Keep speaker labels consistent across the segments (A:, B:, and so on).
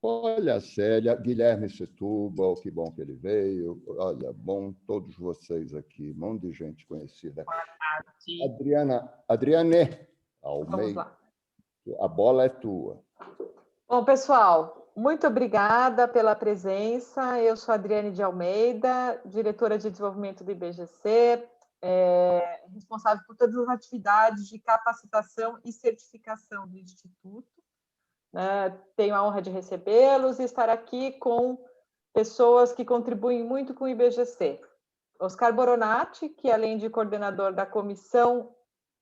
A: Olha a Célia, Guilherme Setúbal, que bom que ele veio. Olha, bom todos vocês aqui, um monte de gente conhecida. Adriane Almeida,
B: Vamos lá.
A: a bola é tua.
B: Bom, pessoal, muito obrigada pela presença. Eu sou Adriane de Almeida, diretora de desenvolvimento do IBGC, responsável por todas as atividades de capacitação e certificação do Instituto. Tenho a honra de recebê-los e estar aqui com pessoas que contribuem muito com o IBGC. Oscar Boronati, que além de coordenador da Comissão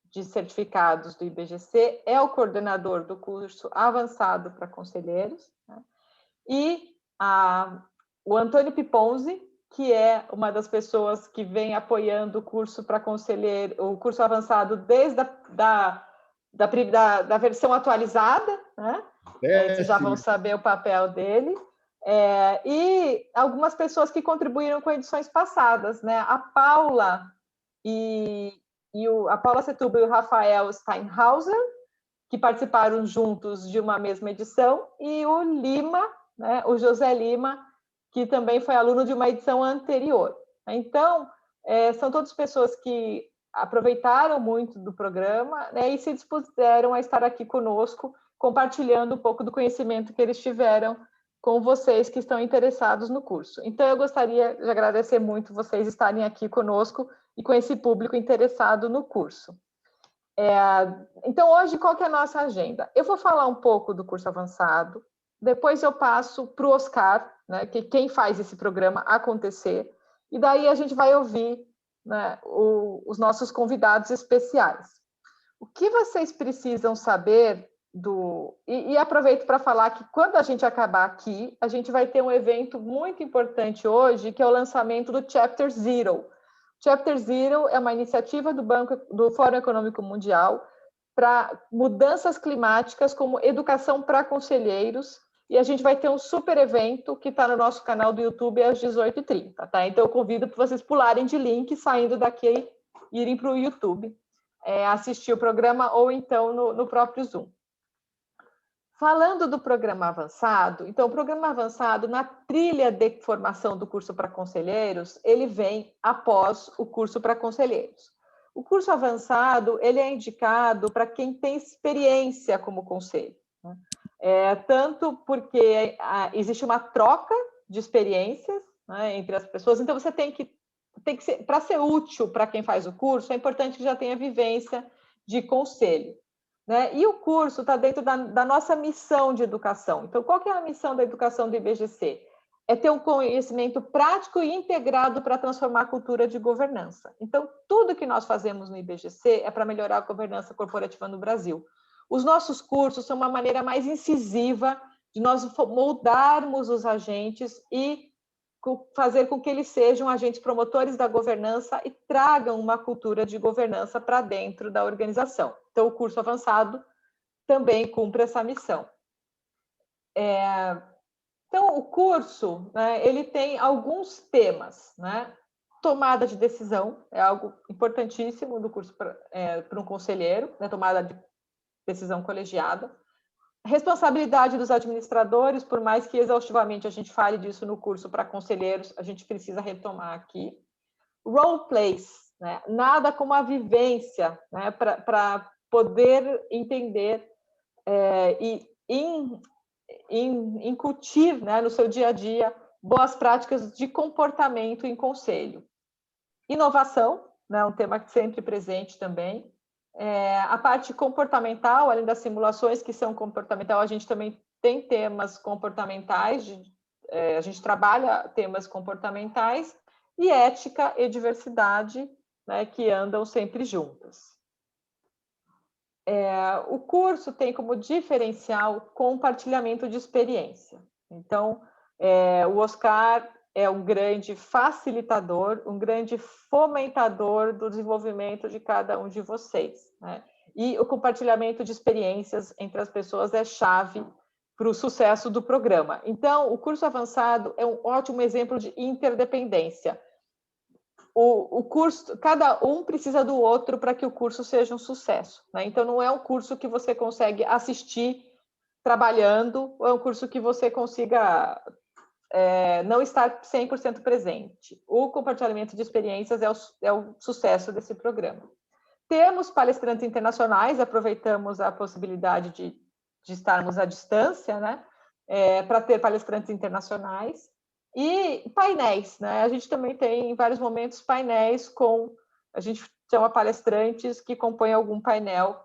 B: de Certificados do IBGC, é o coordenador do curso avançado para conselheiros, né? E o Antônio Piponzi, que é uma das pessoas que vem apoiando o curso para conselheiro, o curso avançado desde da versão atualizada, né? Vocês já vão saber o papel dele. E algumas pessoas que contribuíram com edições passadas, né? A Paula a Paula Setúbal e o Rafael Steinhauser, que participaram juntos de uma mesma edição, e o Lima, né? O José Lima, que também foi aluno de uma edição anterior. Então, são todas pessoas que aproveitaram muito do programa, né, e se dispuseram a estar aqui conosco, compartilhando um pouco do conhecimento que eles tiveram com vocês que estão interessados no curso. Então, eu gostaria de agradecer muito vocês estarem aqui conosco e com esse público interessado no curso. Então, hoje, qual que é a nossa agenda? Eu vou falar um pouco do curso avançado, depois eu passo para o Oscar, né, que quem faz esse programa acontecer, e daí a gente vai ouvir, né, os nossos convidados especiais. O que vocês precisam saber e aproveito para falar que quando a gente acabar aqui, a gente vai ter um evento muito importante hoje, que é o lançamento do Chapter Zero. Chapter Zero é uma iniciativa do Fórum Econômico Mundial para mudanças climáticas como educação para conselheiros, e a gente vai ter um super evento que está no nosso canal do YouTube às 18h30, tá? Então eu convido para vocês pularem de link, saindo daqui, irem para o YouTube, assistir o programa ou então no próprio Zoom. Falando do programa avançado, então o programa avançado, na trilha de formação do curso para conselheiros, ele vem após o curso para conselheiros. O curso avançado, ele é indicado para quem tem experiência como conselho, né? Tanto porque existe uma troca de experiências, né, entre as pessoas, então você tem que ser, para ser útil para quem faz o curso, é importante que já tenha vivência de conselho, né? E o curso está dentro da nossa missão de educação. Então, qual que é a missão da educação do IBGC? É ter um conhecimento prático e integrado para transformar a cultura de governança. Então, tudo que nós fazemos no IBGC é para melhorar a governança corporativa no Brasil. Os nossos cursos são uma maneira mais incisiva de nós moldarmos os agentes e fazer com que eles sejam agentes promotores da governança e tragam uma cultura de governança para dentro da organização. Então, o curso avançado também cumpre essa missão. Então, o curso, né, ele tem alguns temas, né? Tomada de decisão é algo importantíssimo do curso para um conselheiro, né? Tomada de decisão colegiada. Responsabilidade dos administradores, por mais que exaustivamente a gente fale disso no curso para conselheiros, a gente precisa retomar aqui. Role plays, né? Nada como a vivência, né? Para poder entender e incutir, né, no seu dia a dia boas práticas de comportamento em conselho. Inovação, né, um tema sempre presente também. A parte comportamental, além das simulações que são comportamental, a gente também tem temas comportamentais, a gente trabalha temas comportamentais, e ética e diversidade, né, que andam sempre juntas. O curso tem como diferencial compartilhamento de experiência. Então, o Oscar é um grande facilitador, um grande fomentador do desenvolvimento de cada um de vocês, né? E o compartilhamento de experiências entre as pessoas é chave para o sucesso do programa. Então, o curso avançado é um ótimo exemplo de interdependência. O curso, cada um precisa do outro para que o curso seja um sucesso, né? Então, não é um curso que você consegue assistir trabalhando, ou é um curso que você consiga não estar 100% presente. O compartilhamento de experiências é o sucesso desse programa. Temos palestrantes internacionais, aproveitamos a possibilidade de estarmos à distância, né? Para ter palestrantes internacionais. E painéis, né? A gente também tem, em vários momentos, painéis a gente chama palestrantes que compõem algum painel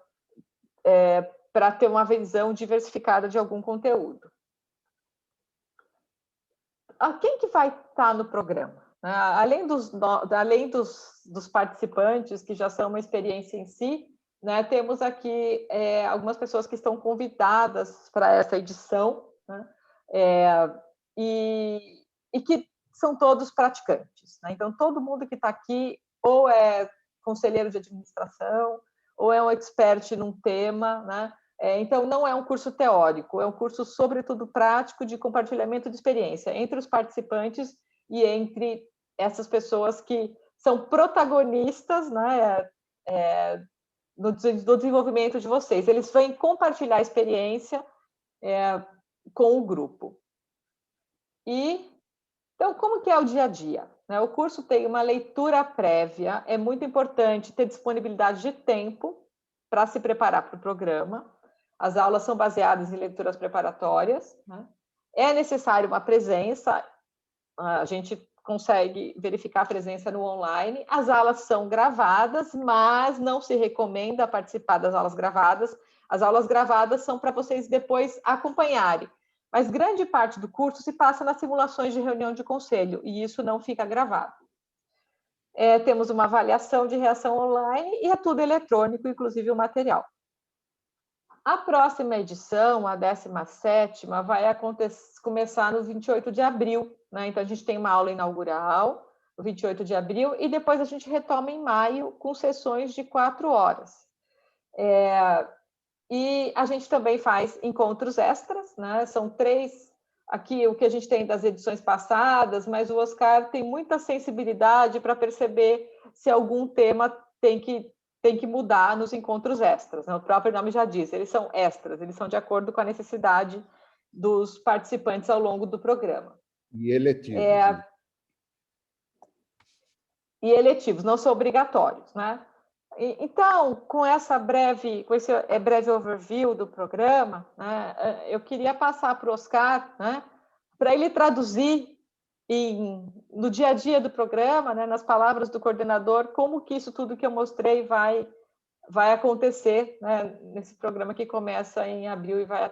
B: para ter uma visão diversificada de algum conteúdo. Quem que vai estar no programa? Além dos participantes, que já são uma experiência em si, né, temos aqui algumas pessoas que estão convidadas para essa edição, né, e que são todos praticantes, né? Então, todo mundo que está aqui ou é conselheiro de administração, ou é um expert num tema, né? Então, não é um curso teórico, é um curso, sobretudo, prático de compartilhamento de experiência entre os participantes e entre essas pessoas que são protagonistas, né, no desenvolvimento de vocês. Eles vêm compartilhar a experiência com o grupo. Então, como que é o dia a dia? O curso tem uma leitura prévia, é muito importante ter disponibilidade de tempo para se preparar para o programa. As aulas são baseadas em leituras preparatórias, né? É necessário uma presença, a gente consegue verificar a presença no online. As aulas são gravadas, mas não se recomenda participar das aulas gravadas. As aulas gravadas são para vocês depois acompanharem. Mas grande parte do curso se passa nas simulações de reunião de conselho, e isso não fica gravado. Temos uma avaliação de reação online e é tudo eletrônico, inclusive o material. A próxima edição, a 17ª, vai começar no 28 de abril. Né? Então, a gente tem uma aula inaugural, no 28 de abril, e depois a gente retoma em maio com sessões de 4 horas. E a gente também faz encontros extras, né? São 3, aqui o que a gente tem das edições passadas, mas o Oscar tem muita sensibilidade para perceber se algum tema tem que mudar nos encontros extras, né? O próprio nome já diz, eles são extras, eles são de acordo com a necessidade dos participantes ao longo do programa.
A: E eletivos.
B: E eletivos, não são obrigatórios, né? Então, com esse breve overview do programa, né, eu queria passar para o Oscar, né, para ele traduzir no dia a dia do programa, né, nas palavras do coordenador, como que isso tudo que eu mostrei vai acontecer, né, nesse programa que começa em abril e vai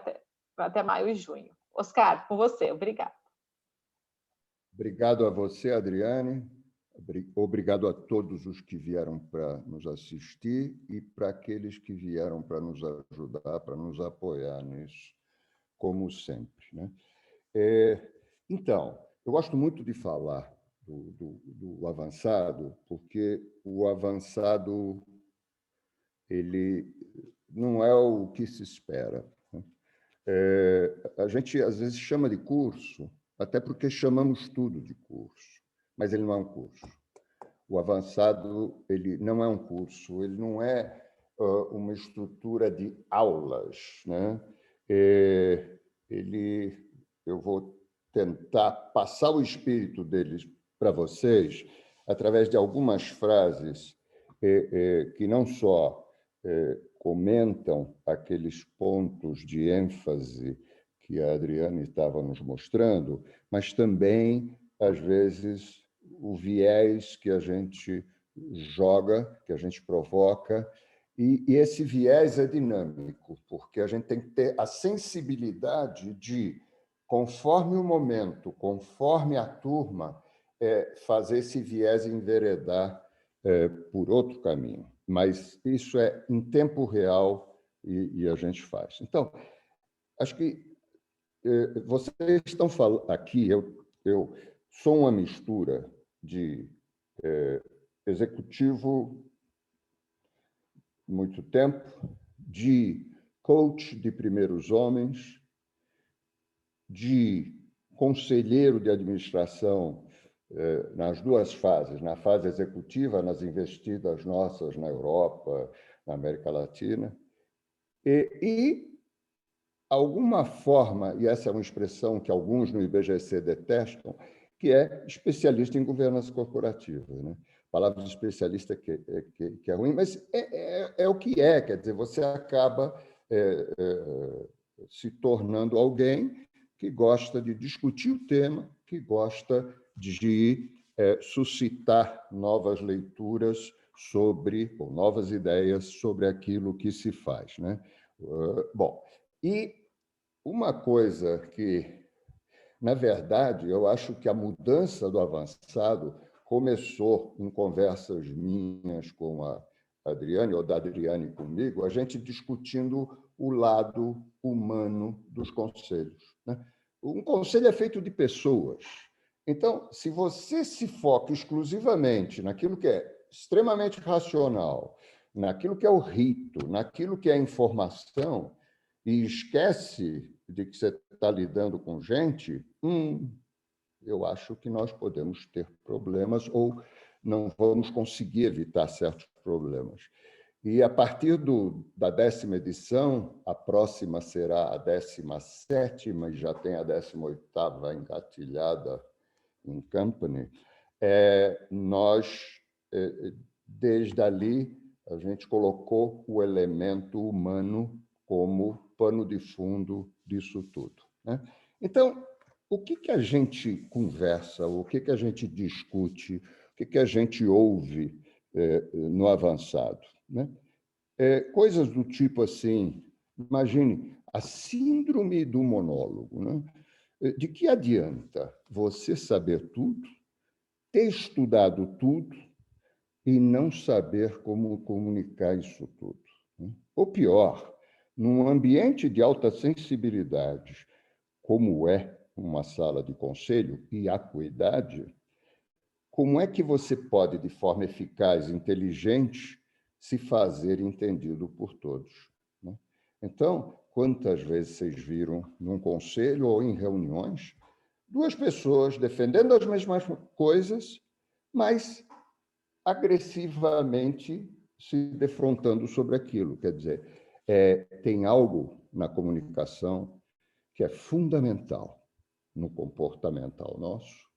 B: até maio e junho. Oscar, com você, obrigada.
A: Obrigado a você, Adriane. Obrigado a todos os que vieram para nos assistir e para aqueles que vieram para nos ajudar, para nos apoiar nisso, como sempre, né? Então, eu gosto muito de falar do avançado, porque o avançado ele não é o que se espera, né? A gente, às vezes, chama de curso, até porque chamamos tudo de curso, mas ele não é um curso. O avançado ele não é um curso, ele não é uma estrutura de aulas, né? Eu vou tentar passar o espírito deles para vocês através de algumas frases que não só comentam aqueles pontos de ênfase que a Adriane estava nos mostrando, mas também, às vezes, o viés que a gente joga, que a gente provoca, e esse viés é dinâmico, porque a gente tem que ter a sensibilidade de, conforme o momento, conforme a turma, fazer esse viés enveredar por outro caminho. Mas isso é em tempo real e a gente faz. Então, acho que vocês estão falando aqui, eu sou uma mistura de executivo muito tempo, de coach de primeiros homens, de conselheiro de administração nas duas fases, na fase executiva, nas investidas nossas na Europa, na América Latina, e alguma forma, e essa é uma expressão que alguns no IBGC detestam, que é especialista em governança corporativa, né? A palavra de especialista que é ruim, mas é o que é, quer dizer, você acaba se tornando alguém que gosta de discutir o tema, que gosta de suscitar novas leituras sobre, ou novas ideias sobre aquilo que se faz, né? Bom, e uma coisa que, na verdade, eu acho que a mudança do avançado começou em conversas minhas com a Adriane, ou da Adriane comigo, a gente discutindo o lado humano dos conselhos, né? Um conselho é feito de pessoas. Então, se você se foca exclusivamente naquilo que é extremamente racional, naquilo que é o rito, naquilo que é a informação, e esquece de que você está lidando com gente, eu acho que nós podemos ter problemas ou não vamos conseguir evitar certos problemas. E a partir da 10ª edição, a próxima será a 17ª, e já tem a 18ª engatilhada em Company, nós, desde ali, a gente colocou o elemento humano como pano de fundo disso tudo, né? Então, o que a gente conversa, o que a gente discute, o que a gente ouve no avançado, né? Coisas do tipo assim, imagine a síndrome do monólogo, né? De que adianta você saber tudo, ter estudado tudo e não saber como comunicar isso tudo, né? Ou pior, num ambiente de alta sensibilidade, como é uma sala de conselho e acuidade, como é que você pode, de forma eficaz e inteligente, se fazer entendido por todos, né? Então, quantas vezes vocês viram num conselho ou em reuniões duas pessoas defendendo as mesmas coisas, mas agressivamente se defrontando sobre aquilo? Quer dizer, tem algo na comunicação que é fundamental no comportamental nosso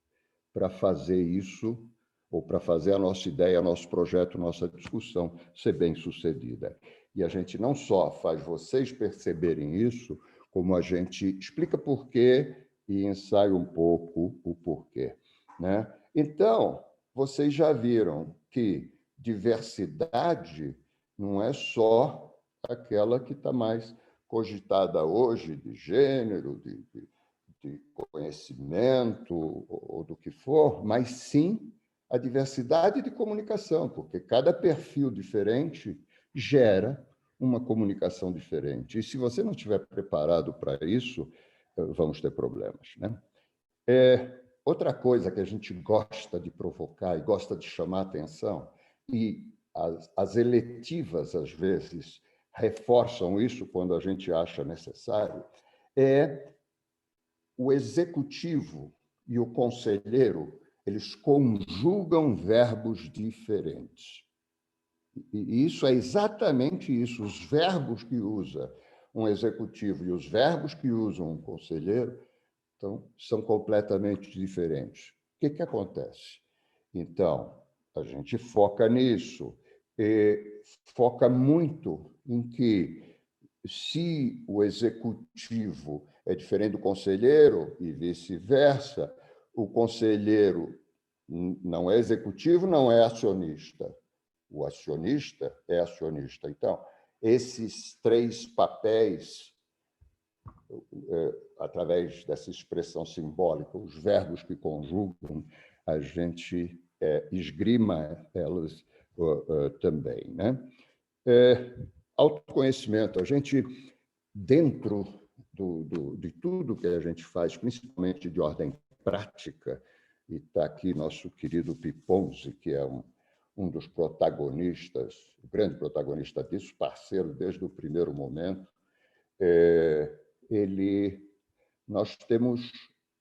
A: para fazer isso, ou para fazer a nossa ideia, nosso projeto, nossa discussão ser bem-sucedida. E a gente não só faz vocês perceberem isso, como a gente explica por quê e ensaia um pouco o porquê, né? Então, vocês já viram que diversidade não é só aquela que está mais cogitada hoje, de gênero, de conhecimento ou do que for, mas sim a diversidade de comunicação, porque cada perfil diferente gera uma comunicação diferente. E se você não estiver preparado para isso, vamos ter problemas, né? Outra coisa que a gente gosta de provocar e gosta de chamar a atenção, e as eletivas, às vezes, reforçam isso quando a gente acha necessário, é o executivo e o conselheiro, eles conjugam verbos diferentes. E isso é exatamente isso. Os verbos que usa um executivo e os verbos que usa um conselheiro, então, são completamente diferentes. O que acontece? Então, a gente foca nisso, e foca muito em que, se o executivo é diferente do conselheiro e vice-versa, o conselheiro não é executivo, não é acionista. O acionista é acionista. Então, esses três papéis, através dessa expressão simbólica, os verbos que conjugam, a gente esgrima elas também, né? Autoconhecimento. A gente, dentro de tudo que a gente faz, principalmente de ordem prática, e está aqui nosso querido Piponzi, que é um dos protagonistas, o grande protagonista disso, parceiro desde o primeiro momento, nós temos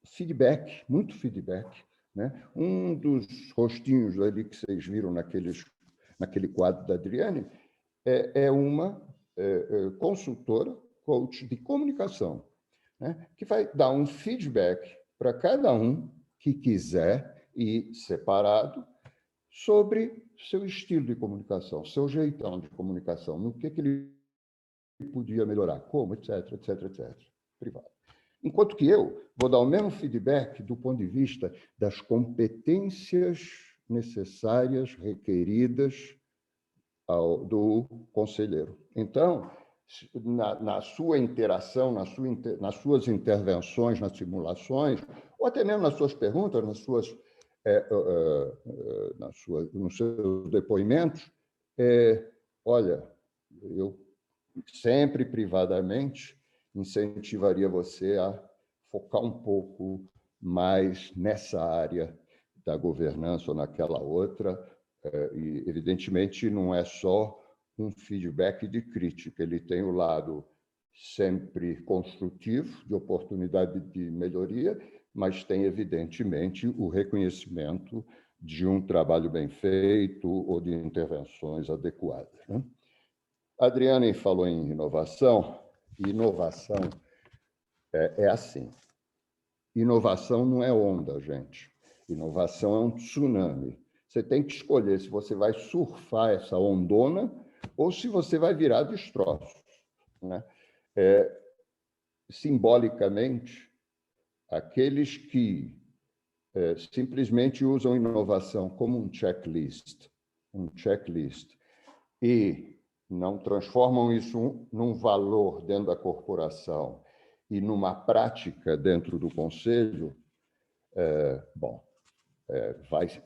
A: feedback, muito feedback, né? Um dos rostinhos ali que vocês viram naquele quadro da Adriane é uma consultora coach de comunicação, né, que vai dar um feedback para cada um que quiser e separado sobre seu estilo de comunicação, seu jeitão de comunicação, no que ele podia melhorar, como, etc, etc, etc, privado. Enquanto que eu vou dar o mesmo feedback do ponto de vista das competências necessárias, requeridas do conselheiro. Então, na sua interação, nas suas intervenções, nas simulações, ou até mesmo nas suas perguntas, nos seus depoimentos, olha, eu sempre privadamente incentivaria você a focar um pouco mais nessa área da governança ou naquela outra, e evidentemente não é só um feedback de crítica, ele tem o lado sempre construtivo, de oportunidade de melhoria, mas tem, evidentemente, o reconhecimento de um trabalho bem feito ou de intervenções adequadas, né? A Adriane falou em inovação, e inovação é assim. Inovação não é onda, gente. Inovação é um tsunami. Você tem que escolher se você vai surfar essa ondona ou se você vai virar destroços, né? Simbolicamente, aqueles que simplesmente usam inovação como um checklist, e não transformam isso num valor dentro da corporação e numa prática dentro do conselho,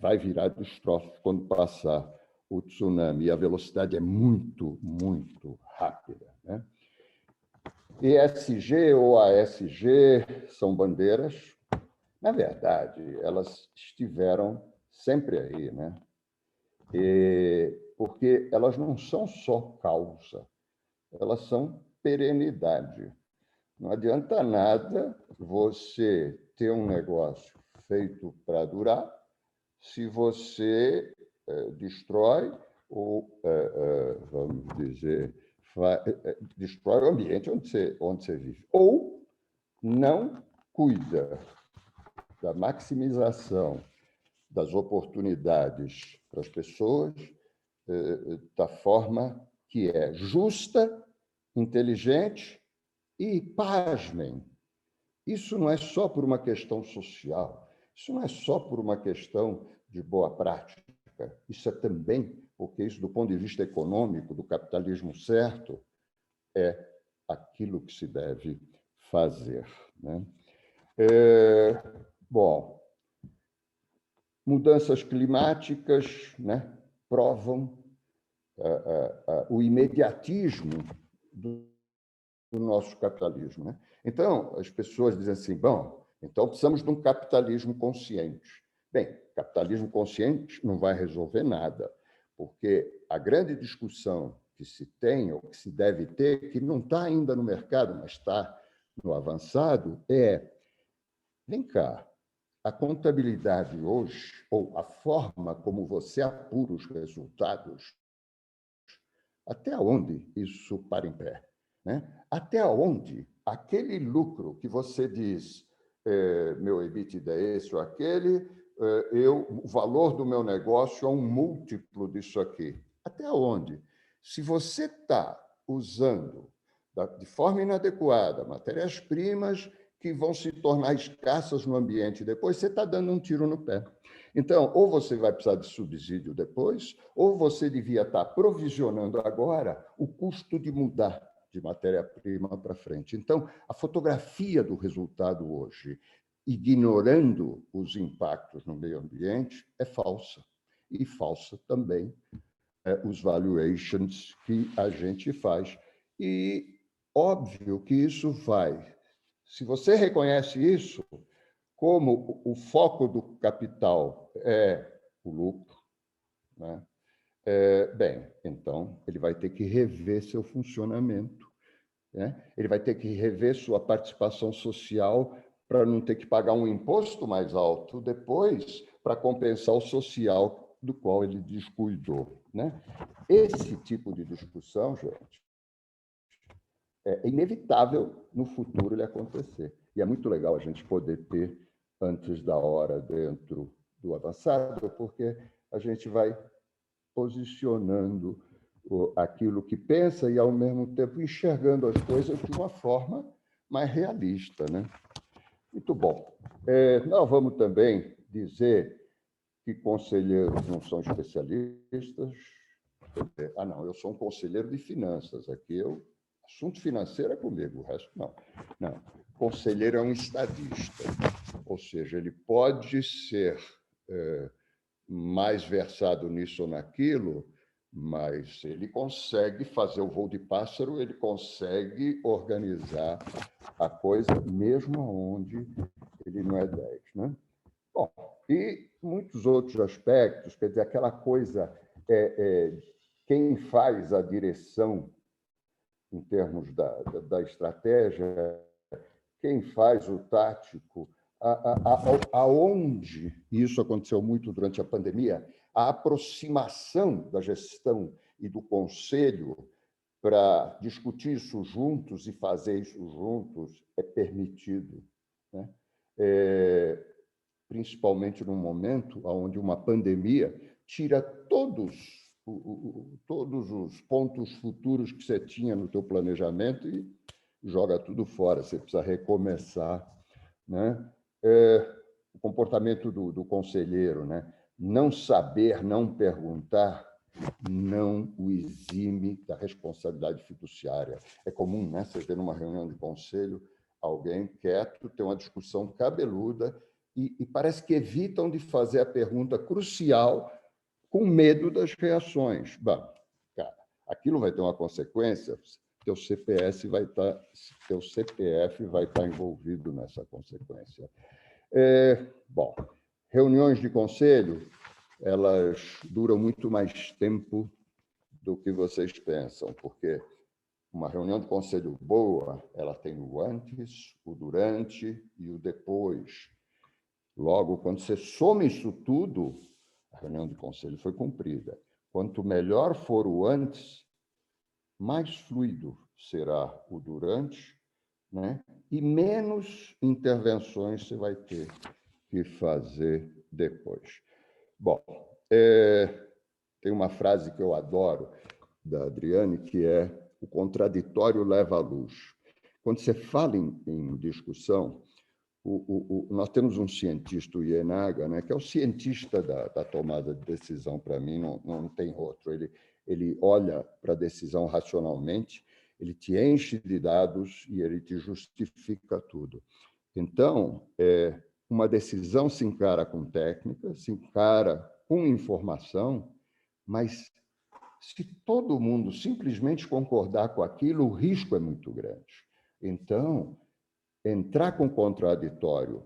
A: vai virar destroço quando passar o tsunami. E a velocidade é muito, muito rápida, né? ESG ou ASG são bandeiras. Na verdade, elas estiveram sempre aí, né? Porque elas não são só causa, elas são perenidade. Não adianta nada você ter um negócio feito para durar se você destrói ou, vamos dizer, destrói o ambiente onde você vive. Ou não cuida da maximização das oportunidades para as pessoas da forma que é justa, inteligente e, pasmem, isso não é só por uma questão social, isso não é só por uma questão de boa prática, isso é também porque isso, do ponto de vista econômico, do capitalismo certo, é aquilo que se deve fazer, né? Bom, mudanças climáticas, né, provam o imediatismo do nosso capitalismo, né? Então, as pessoas dizem assim, bom, então precisamos de um capitalismo consciente. Bem, capitalismo consciente não vai resolver nada, porque a grande discussão que se tem, ou que se deve ter, que não está ainda no mercado, mas está no avançado, vem cá, a contabilidade hoje, ou a forma como você apura os resultados, até onde isso para em pé, né? Até onde aquele lucro que você diz, meu EBITDA é esse ou aquele, o valor do meu negócio é um múltiplo disso aqui. Até onde? Se você está usando de forma inadequada matérias-primas que vão se tornar escassas no ambiente depois, você está dando um tiro no pé. Então, ou você vai precisar de subsídio depois, ou você devia estar provisionando agora o custo de mudar de matéria-prima para frente. Então, a fotografia do resultado hoje, ignorando os impactos no meio ambiente, é falsa. E falsa também os valuations que a gente faz. E óbvio que isso vai. Se você reconhece isso, como o foco do capital é o lucro, né? Bem, então ele vai ter que rever seu funcionamento, né? Ele vai ter que rever sua participação social para não ter que pagar um imposto mais alto depois para compensar o social do qual ele descuidou, né? Esse tipo de discussão, gente, é inevitável no futuro ele acontecer. E é muito legal a gente poder ter antes da hora dentro do avançado, porque a gente vai posicionando aquilo que pensa e, ao mesmo tempo, enxergando as coisas de uma forma mais realista, né? Muito bom. Nós vamos também dizer que conselheiros não são especialistas. Não, eu sou um conselheiro de finanças. Aqui assunto financeiro é comigo, o resto não. Não, conselheiro é um estadista, ou seja, ele pode ser mais versado nisso ou naquilo, mas ele consegue fazer o voo de pássaro, ele consegue organizar a coisa mesmo onde ele não é 10, né? Bom, e muitos outros aspectos, quer dizer, aquela coisa, quem faz a direção em termos da estratégia, quem faz o tático, aonde, e isso aconteceu muito durante a pandemia, a aproximação da gestão e do conselho para discutir isso juntos e fazer isso juntos é permitido, né? Principalmente num momento onde uma pandemia tira todos os pontos futuros que você tinha no teu planejamento e joga tudo fora, você precisa recomeçar, né? O comportamento do conselheiro, né? Não saber, não perguntar, não o exime da responsabilidade fiduciária. É comum, né? Você vê numa reunião de conselho alguém quieto, ter uma discussão cabeluda e parece que evitam de fazer a pergunta crucial com medo das reações. Bom, cara, aquilo vai ter uma consequência, teu CPF vai estar envolvido nessa consequência. Bom, reuniões de conselho, elas duram muito mais tempo do que vocês pensam, porque uma reunião de conselho boa, ela tem o antes, o durante e o depois. Logo, quando você soma isso tudo, a reunião de conselho foi cumprida. Quanto melhor for o antes, mais fluido será o durante, né? E menos intervenções você vai ter que fazer depois. Bom, tem uma frase que eu adoro, da Adriane, que é: o contraditório leva à luz. Quando você fala em discussão, nós temos um cientista, o Ienaga, né, que é o cientista da tomada de decisão, para mim, não tem outro. Ele olha para a decisão racionalmente, ele te enche de dados e ele te justifica tudo. Então, uma decisão se encara com técnica, se encara com informação, mas se todo mundo simplesmente concordar com aquilo, o risco é muito grande. Então, entrar com o contraditório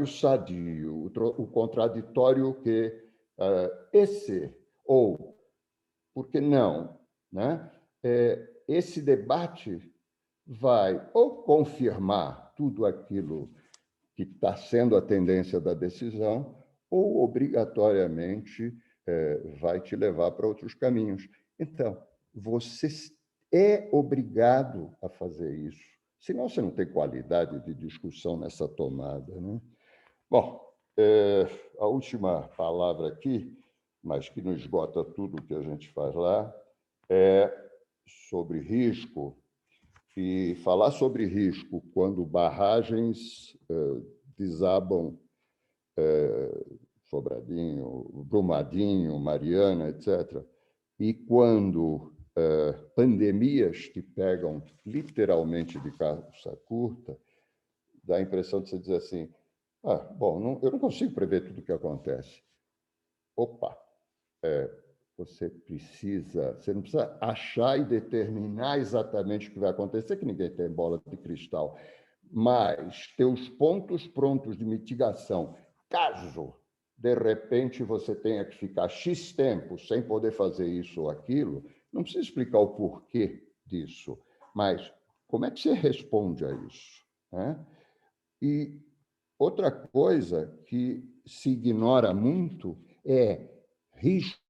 A: sadio, o contraditório que ou por que não, né? Esse debate vai ou confirmar tudo aquilo que está sendo a tendência da decisão, ou obrigatoriamente vai te levar para outros caminhos. Então, você é obrigado a fazer isso, senão você não tem qualidade de discussão nessa tomada, né? Bom, a última palavra aqui, mas que não esgota tudo que a gente faz lá, é sobre risco. E falar sobre risco quando barragens desabam, Sobradinho, Brumadinho, Mariana, etc., e quando pandemias te pegam literalmente de calça curta, dá a impressão de você dizer assim: bom, eu não consigo prever tudo o que acontece. Opa, você não precisa achar e determinar exatamente o que vai acontecer, que ninguém tem bola de cristal, mas ter os pontos prontos de mitigação, caso, de repente, você tenha que ficar X tempo sem poder fazer isso ou aquilo, não precisa explicar o porquê disso, mas como é que você responde a isso, né? E outra coisa que se ignora muito é risco.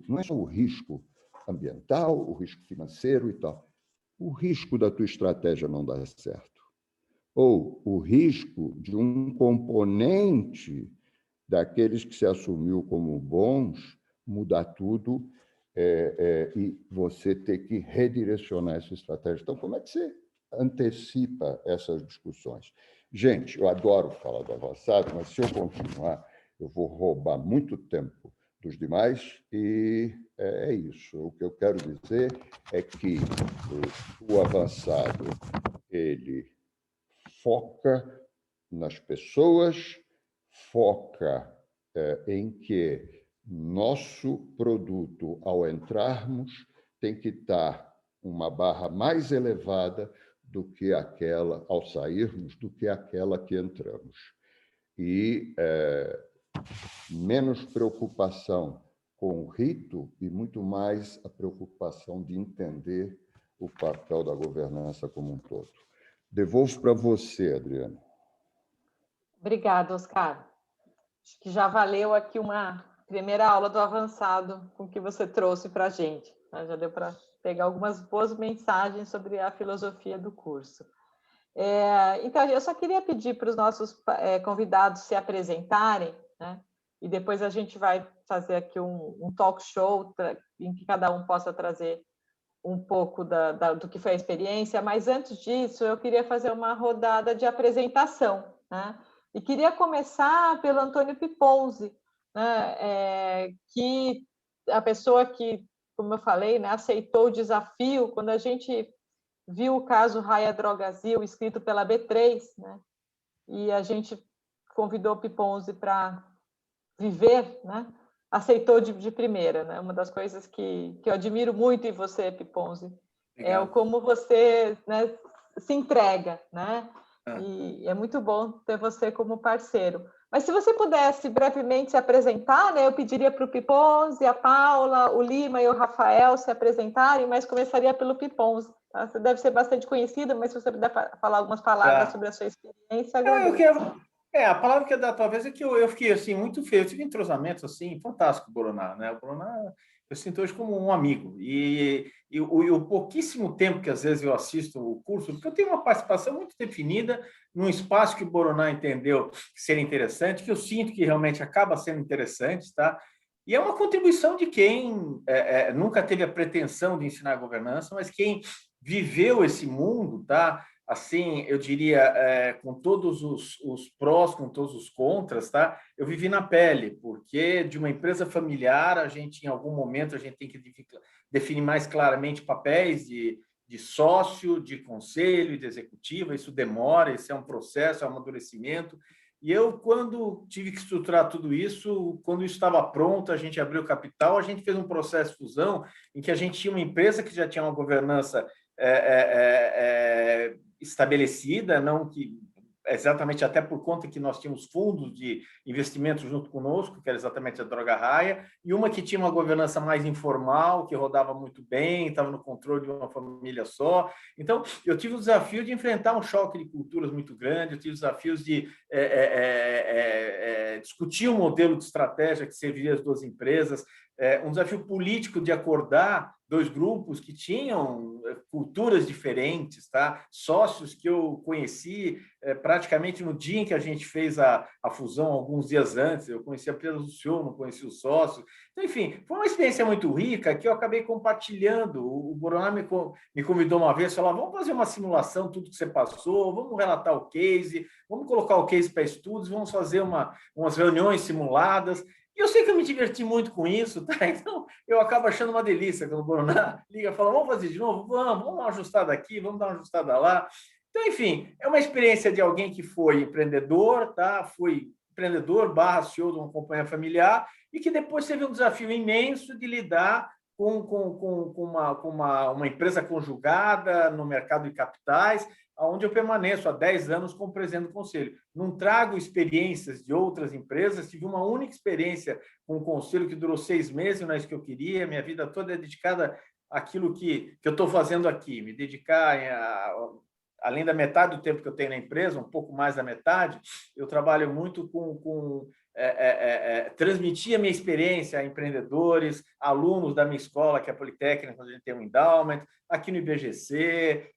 A: Não é só o risco ambiental, o risco financeiro e tal. o risco da tua estratégia não dar certo, ou o risco de um componente daqueles que se assumiu como bons mudar tudo e você ter que redirecionar essa estratégia. Então, como é que você antecipa essas discussões? Gente, eu adoro falar do avançado, mas se eu continuar, eu vou roubar muito tempo dos demais e é isso. O que eu quero dizer é que o avançado ele foca nas pessoas, foca em que nosso produto, ao entrarmos, tem que estar uma barra mais elevada do que aquela, ao sairmos, do que aquela que entramos. E menos preocupação com o rito e muito mais a preocupação de entender o papel da governança como um todo. Devolvo para você, Adriana.
B: Obrigada, Oscar. Acho que já valeu aqui uma primeira aula do avançado com que você trouxe para a gente. Já deu para pegar algumas boas mensagens sobre a filosofia do curso. Então, eu só queria pedir para os nossos convidados se apresentarem, né? E depois a gente vai fazer aqui um talk show em que cada um possa trazer um pouco do que foi a experiência, mas antes disso eu queria fazer uma rodada de apresentação, né? E queria começar pelo Antônio Piponzi, né? Que a pessoa que, como eu falei, né, aceitou o desafio quando a gente viu o caso Raia Drogasil escrito pela B3, né? E a gente convidou o Piponzi para viver, né? Aceitou de primeira, né? Uma das coisas que eu admiro muito em você, Piponzi, é o como você, né, se entrega, né? E é muito bom ter você como parceiro. Mas se você pudesse brevemente se apresentar, né? Eu pediria para o Piponzi, a Paula, o Lima e o Rafael se apresentarem, mas começaria pelo Piponzi. Tá? Você deve ser bastante conhecido, mas se você puder falar algumas palavras sobre a sua experiência, agradeço.
C: A palavra que eu dar talvez é que eu fiquei assim muito feio. Eu tive entrosamento assim fantástico com o Boroná, né? O Boroná eu sinto hoje como um amigo e o pouquíssimo tempo que às vezes eu assisto o curso, porque eu tenho uma participação muito definida num espaço que o Boroná entendeu ser interessante, que eu sinto que realmente acaba sendo interessante, tá? E é uma contribuição de quem nunca teve a pretensão de ensinar governança, mas quem viveu esse mundo, tá? Assim, eu diria, com todos os prós, com todos os contras, tá? Eu vivi na pele, porque de uma empresa familiar, a gente, em algum momento, a gente tem que definir mais claramente papéis de sócio, de conselho, de executiva, isso demora, isso é um processo, é um amadurecimento. E eu, quando tive que estruturar tudo isso, quando isso estava pronto, a gente abriu capital, a gente fez um processo de fusão em que a gente tinha uma empresa que já tinha uma governança estabelecida, não que exatamente até por conta que nós tínhamos fundos de investimento junto conosco, que era exatamente a Droga Raia, e uma que tinha uma governança mais informal, que rodava muito bem, estava no controle de uma família só. Então, eu tive o desafio de enfrentar um choque de culturas muito grande, eu tive os desafios de discutir um modelo de estratégia que serviria as duas empresas, um desafio político de acordar dois grupos que tinham culturas diferentes, tá? Sócios que eu conheci praticamente no dia em que a gente fez a fusão, alguns dias antes. Eu conheci apenas o senhor, não conheci os sócios. Então, enfim, foi uma experiência muito rica que eu acabei compartilhando. O Boroná me convidou uma vez, falou: vamos fazer uma simulação, tudo que você passou, vamos relatar o case, vamos colocar o case para estudos, vamos fazer umas reuniões simuladas. E eu sei que eu me diverti muito com isso, tá? Então, eu acabo achando uma delícia quando o Boroná liga e fala: vamos fazer de novo? Vamos dar uma ajustada aqui, vamos dar uma ajustada lá. Então, enfim, é uma experiência de alguém que foi empreendedor, tá? Foi empreendedor / CEO de uma companhia familiar e que depois teve um desafio imenso de lidar com uma empresa conjugada no mercado de capitais, onde eu permaneço há 10 anos como presidente do conselho. Não trago experiências de outras empresas, tive uma única experiência com o conselho que durou 6 meses, não é isso que eu queria, minha vida toda é dedicada àquilo que eu estou fazendo aqui, me dedicar além da metade do tempo que eu tenho na empresa, um pouco mais da metade, eu trabalho muito com transmitir a minha experiência a empreendedores, alunos da minha escola, que é a Politécnica, onde a gente tem um endowment, aqui no IBGC,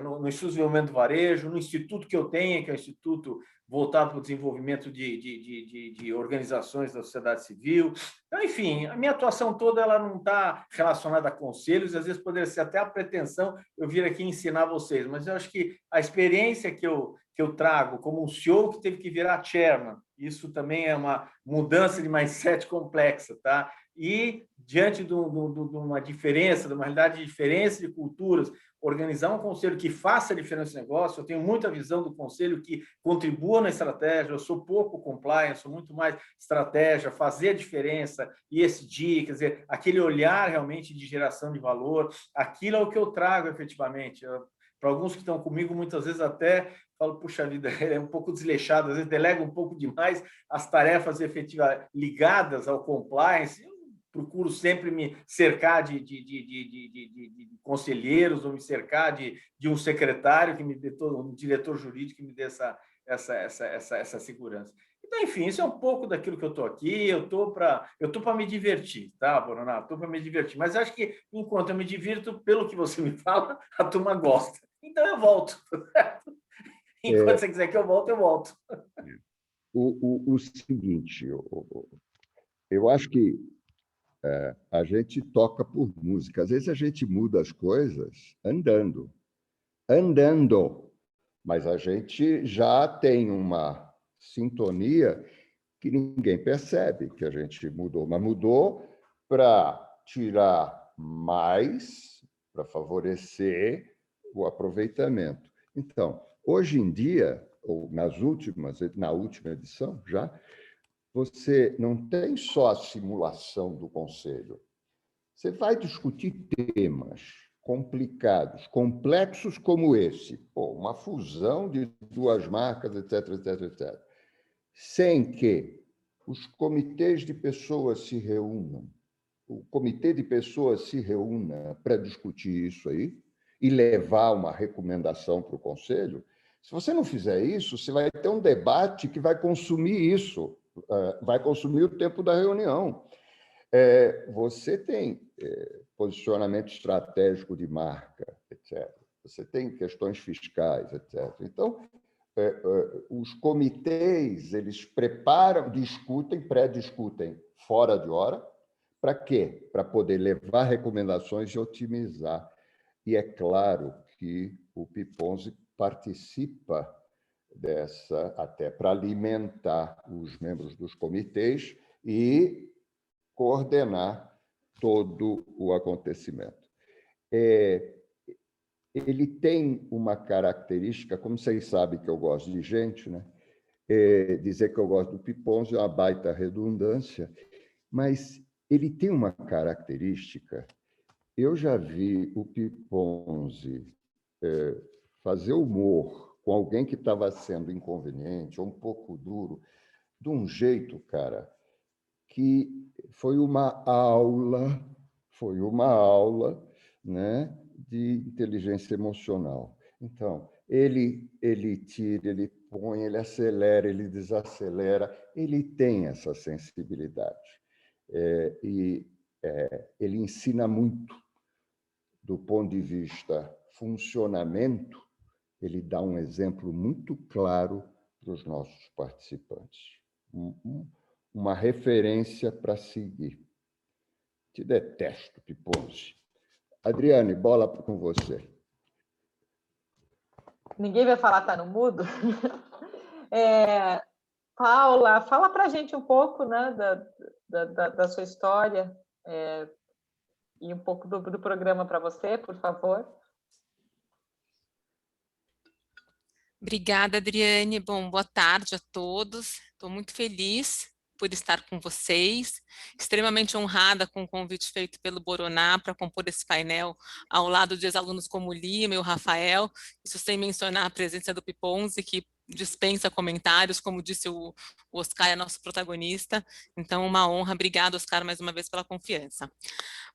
C: no Instituto de Desenvolvimento do Varejo, no instituto que eu tenho, que é o Instituto voltado para o desenvolvimento de organizações da sociedade civil. Então, enfim, a minha atuação toda ela não está relacionada a conselhos, às vezes poderia ser até a pretensão eu vir aqui ensinar vocês, mas eu acho que a experiência que eu trago como um CEO que teve que virar chairman, isso também é uma mudança de mindset complexa, tá? E, diante de uma diferença, de uma realidade de diferença de culturas, organizar um conselho que faça a diferença no negócio, eu tenho muita visão do conselho que contribua na estratégia, eu sou pouco compliance, sou muito mais estratégia, fazer a diferença, ESG, quer dizer, aquele olhar realmente de geração de valor, aquilo é o que eu trago efetivamente. Para alguns que estão comigo, muitas vezes até falo, puxa vida, ele é um pouco desleixado, às vezes delega um pouco demais as tarefas efetivas ligadas ao compliance. Eu procuro sempre me cercar de conselheiros ou me cercar de um secretário que me dê um diretor jurídico que me dê essa segurança. Então, enfim, isso é um pouco daquilo que eu estou aqui. Eu estou para me divertir, tá, Boronato? Estou para me divertir. Mas acho que, enquanto eu me divirto, pelo que você me fala, a turma gosta. Então, eu volto. Enquanto você quiser que eu volte, eu volto.
A: O seguinte, eu acho que a gente toca por música. Às vezes a gente muda as coisas andando. Mas a gente já tem uma sintonia que ninguém percebe que a gente mudou. Mas mudou para tirar mais, para favorecer o aproveitamento. Então, hoje em dia, ou na última edição já, você não tem só a simulação do conselho. Você vai discutir temas complicados, complexos como esse. Uma fusão de duas marcas, etc., etc., etc. Sem que os comitês de pessoas se reúnam. O comitê de pessoas se reúna para discutir isso aí e levar uma recomendação para o conselho. Se você não fizer isso, você vai ter um debate que vai consumir isso, vai consumir o tempo da reunião. Você tem posicionamento estratégico de marca, etc. Você tem questões fiscais, etc. Então, os comitês, eles preparam, discutem, pré-discutem fora de hora. Para quê? Para poder levar recomendações e otimizar. E é claro que o Piponzi participa dessa, até para alimentar os membros dos comitês e coordenar todo o acontecimento. Ele tem uma característica, como vocês sabem que eu gosto de gente, né? Dizer que eu gosto do Piponzi é uma baita redundância, mas ele tem uma característica. Eu já vi o Piponzi fazer humor com alguém que estava sendo inconveniente ou um pouco duro, de um jeito, cara, que foi uma aula, né, de inteligência emocional. Então, ele tira, ele põe, ele acelera, ele desacelera, ele tem essa sensibilidade. Ele ensina muito do ponto de vista funcionamento, ele dá um exemplo muito claro para os nossos participantes. Uma referência para seguir. Te detesto, Piponzi. Adriane, bola com você.
B: Ninguém vai falar, tá no mudo? Paula, fala para a gente um pouco, né, da sua história e um pouco do programa para você, por favor.
D: Obrigada, Adriane. Bom, boa tarde a todos. Estou muito feliz por estar com vocês, extremamente honrada com o convite feito pelo Boroná para compor esse painel ao lado de ex-alunos como o Lima e o Rafael, isso sem mencionar a presença do Piponzi, que dispensa comentários, como disse o Oscar, é nosso protagonista. Então, uma honra. Obrigada, Oscar, mais uma vez pela confiança.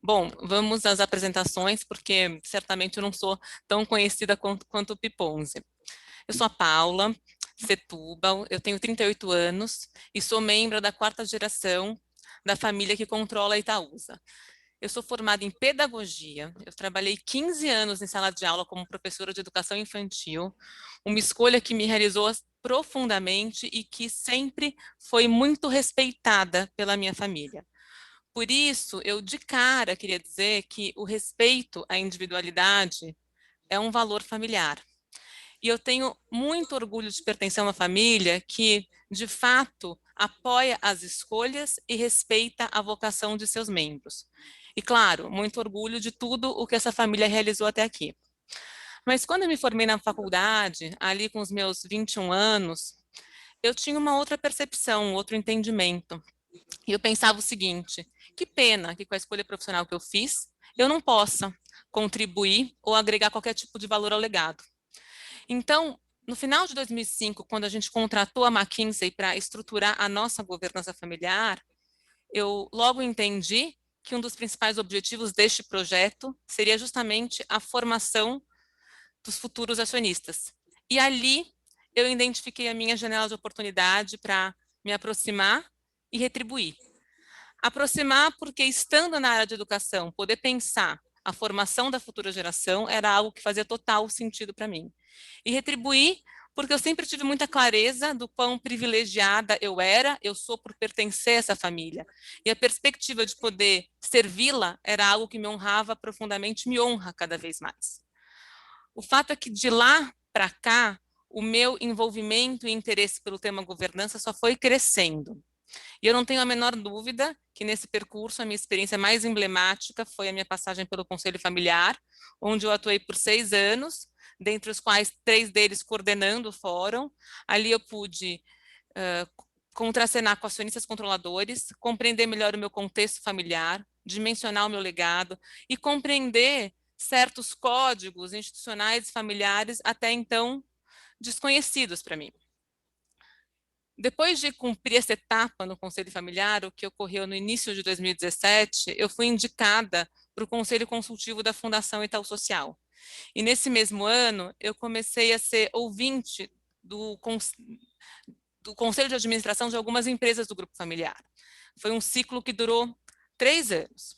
D: Bom, vamos às apresentações, porque certamente eu não sou tão conhecida quanto o Piponzi. Eu sou a Paula Setúbal, eu tenho 38 anos e sou membro da 4ª geração da família que controla a Itaúsa. Eu sou formada em pedagogia, eu trabalhei 15 anos em sala de aula como professora de educação infantil, uma escolha que me realizou profundamente e que sempre foi muito respeitada pela minha família. Por isso, eu de cara queria dizer que o respeito à individualidade é um valor familiar. E eu tenho muito orgulho de pertencer a uma família que, de fato, apoia as escolhas e respeita a vocação de seus membros. E, claro, muito orgulho de tudo o que essa família realizou até aqui. Mas quando eu me formei na faculdade, ali com os meus 21 anos, eu tinha uma outra percepção, um outro entendimento. E eu pensava o seguinte: que pena que com a escolha profissional que eu fiz, eu não possa contribuir ou agregar qualquer tipo de valor ao legado. Então, no final de 2005, quando a gente contratou a McKinsey para estruturar a nossa governança familiar, eu logo entendi que um dos principais objetivos deste projeto seria justamente a formação dos futuros acionistas. E ali eu identifiquei a minha janela de oportunidade para me aproximar e retribuir. Aproximar porque, estando na área de educação, poder pensar a formação da futura geração era algo que fazia total sentido para mim. E retribuir porque eu sempre tive muita clareza do quão privilegiada eu sou por pertencer a essa família. E a perspectiva de poder servi-la era algo que me honrava profundamente, me honra cada vez mais. O fato é que de lá para cá, o meu envolvimento e interesse pelo tema governança só foi crescendo. E eu não tenho a menor dúvida que nesse percurso a minha experiência mais emblemática foi a minha passagem pelo Conselho Familiar, onde eu atuei por 6 anos, dentre os quais 3 deles coordenando o fórum. Ali eu pude contracenar com acionistas controladores, compreender melhor o meu contexto familiar, dimensionar o meu legado e compreender certos códigos institucionais e familiares até então desconhecidos para mim. Depois de cumprir essa etapa no Conselho Familiar, o que ocorreu no início de 2017, eu fui indicada para o Conselho Consultivo da Fundação Itaú Social. E nesse mesmo ano, eu comecei a ser ouvinte do Conselho de Administração de algumas empresas do Grupo Familiar. Foi um ciclo que durou 3 anos.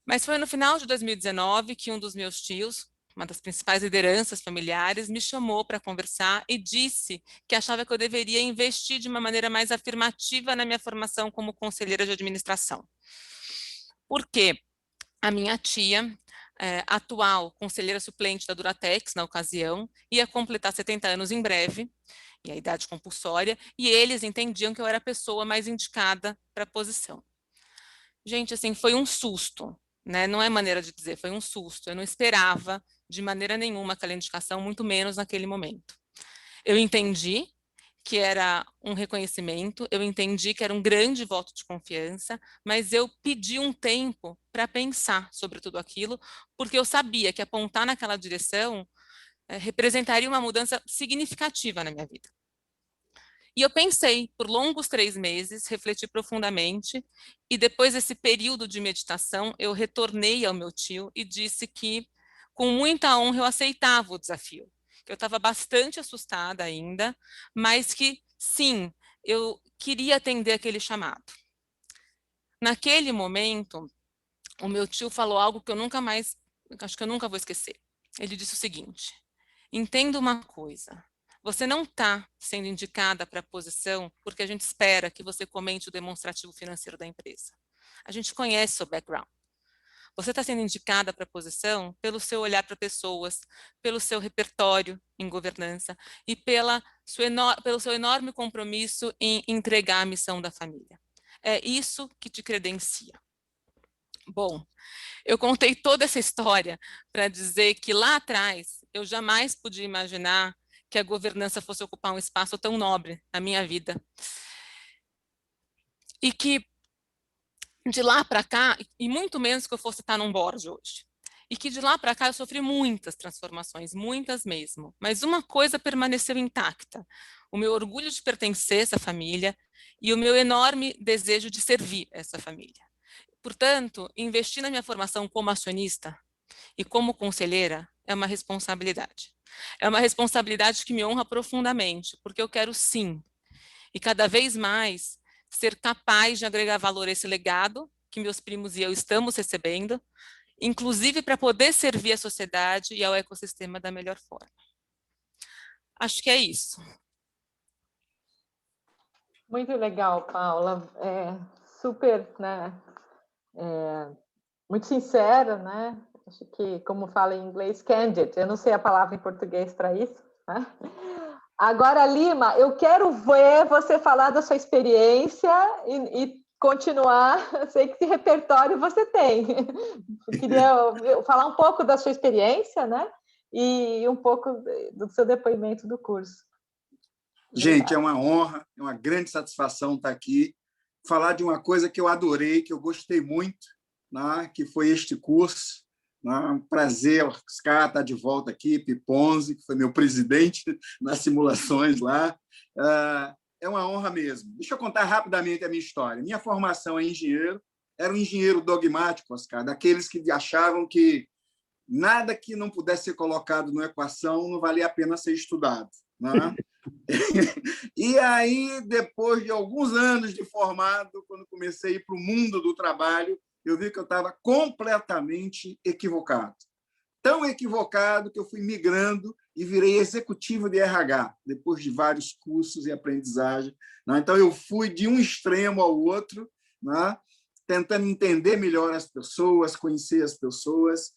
D: Mas foi no final de 2019 que um dos meus tios, uma das principais lideranças familiares, me chamou para conversar e disse que achava que eu deveria investir de uma maneira mais afirmativa na minha formação como conselheira de administração. Por quê? A minha tia, atual conselheira suplente da Duratex, na ocasião, ia completar 70 anos em breve, e a idade compulsória, e eles entendiam que eu era a pessoa mais indicada para a posição. Gente, assim, foi um susto, né? Não é maneira de dizer, foi um susto. Eu não esperava de maneira nenhuma aquela indicação, muito menos naquele momento. Eu entendi que era um reconhecimento, eu entendi que era um grande voto de confiança, mas eu pedi um tempo para pensar sobre tudo aquilo, porque eu sabia que apontar naquela direção representaria uma mudança significativa na minha vida. E eu pensei por longos 3 meses, refleti profundamente, e depois desse período de meditação, eu retornei ao meu tio e disse que, com muita honra, eu aceitava o desafio, que eu estava bastante assustada ainda, mas que, sim, eu queria atender aquele chamado. Naquele momento, o meu tio falou algo que eu nunca mais, acho que eu nunca vou esquecer. Ele disse o seguinte: entenda uma coisa, você não está sendo indicada para a posição porque a gente espera que você comente o demonstrativo financeiro da empresa. A gente conhece seu background. Você está sendo indicada para a posição pelo seu olhar para pessoas, pelo seu repertório em governança e pelo seu enorme compromisso em entregar a missão da família. É isso que te credencia. Bom, eu contei toda essa história para dizer que lá atrás eu jamais podia imaginar que a governança fosse ocupar um espaço tão nobre na minha vida. E que de lá para cá, e muito menos que eu fosse estar num board hoje. e que de lá para cá eu sofri muitas transformações, muitas mesmo. Mas uma coisa permaneceu intacta: o meu orgulho de pertencer a essa família e o meu enorme desejo de servir essa família. Portanto, investir na minha formação como acionista e como conselheira é uma responsabilidade. É uma responsabilidade que me honra profundamente, porque eu quero sim, e cada vez mais, ser capaz de agregar valor a esse legado que meus primos e eu estamos recebendo, inclusive para poder servir a sociedade e ao ecossistema da melhor forma. Acho que é isso.
B: Muito legal, Paula. Super, né? Muito sincera, né? Acho que, como fala em inglês, candid. Eu não sei a palavra em português para isso, né? Agora, Lima, eu quero ver você falar da sua experiência e continuar. Eu sei que esse repertório você tem. Eu queria falar um pouco da sua experiência, né? E um pouco do seu depoimento do curso.
E: Gente, é uma honra, é uma grande satisfação estar aqui, falar de uma coisa que eu adorei, que eu gostei muito, né? Que foi este curso. Um prazer, Oscar, estar de volta aqui, Piponzi, que foi meu presidente nas simulações lá. É uma honra mesmo. Deixa eu contar rapidamente a minha história. Minha formação é engenheiro, era um engenheiro dogmático, Oscar, daqueles que achavam que nada que não pudesse ser colocado numa equação não valia a pena ser estudado, né? E aí, depois de alguns anos de formado, quando comecei a ir para o mundo do trabalho, eu vi que eu estava completamente equivocado. Tão equivocado que eu fui migrando e virei executivo de RH, depois de vários cursos e aprendizagem. Então, eu fui de um extremo ao outro, tentando entender melhor as pessoas, conhecer as pessoas,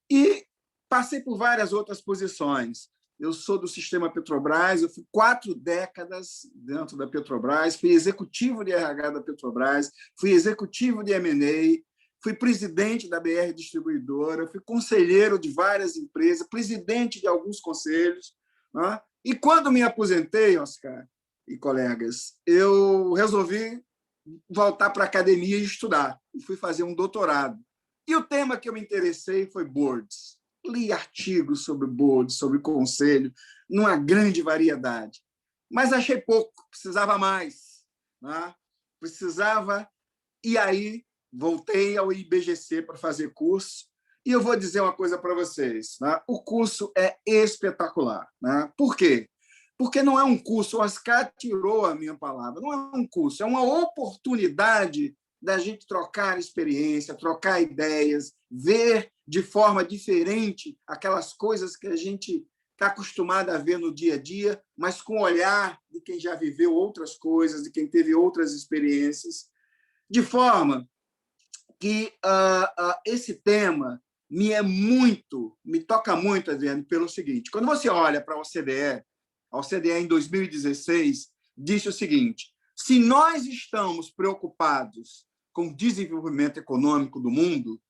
E: e passei por várias outras posições. Eu sou do sistema Petrobras, eu fui 4 décadas dentro da Petrobras, fui executivo de RH da Petrobras, fui executivo de M&A, fui presidente da BR Distribuidora, fui conselheiro de várias empresas, presidente de alguns conselhos. E quando me aposentei, Oscar e colegas, eu resolvi voltar para a academia e estudar. E fui fazer um doutorado. E o tema que eu me interessei foi boards. Li artigos sobre boards, sobre conselho, numa grande variedade. Mas achei pouco, precisava mais. Precisava, e aí voltei ao IBGC para fazer curso, e eu vou dizer uma coisa para vocês. O curso é espetacular. Por quê? Porque não é um curso, o Oscar tirou a minha palavra, não é um curso, é uma oportunidade da gente trocar experiência, trocar ideias, ver de forma diferente aquelas coisas que a gente está acostumado a ver no dia a dia, mas com o olhar de quem já viveu outras coisas, de quem teve outras experiências, de forma que esse tema me toca muito, Adriano, pelo seguinte: quando você olha para a OCDE em 2016 disse o seguinte: se nós estamos preocupados com o desenvolvimento econômico do mundo,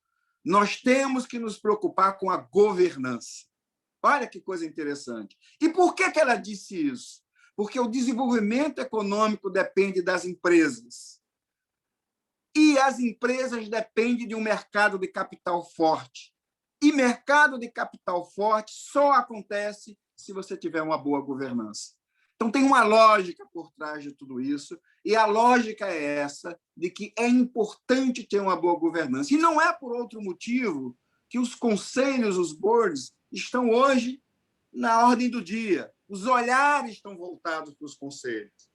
E: nós temos que nos preocupar com a governança. Olha que coisa interessante. E por que ela disse isso? Porque o desenvolvimento econômico depende das empresas. E as empresas dependem de um mercado de capital forte. E mercado de capital forte só acontece se você tiver uma boa governança. Então, tem uma lógica por trás de tudo isso, e a lógica é essa, de que é importante ter uma boa governança. E não é por outro motivo que os conselhos, os boards, estão hoje na ordem do dia. Os olhares estão voltados para os conselhos.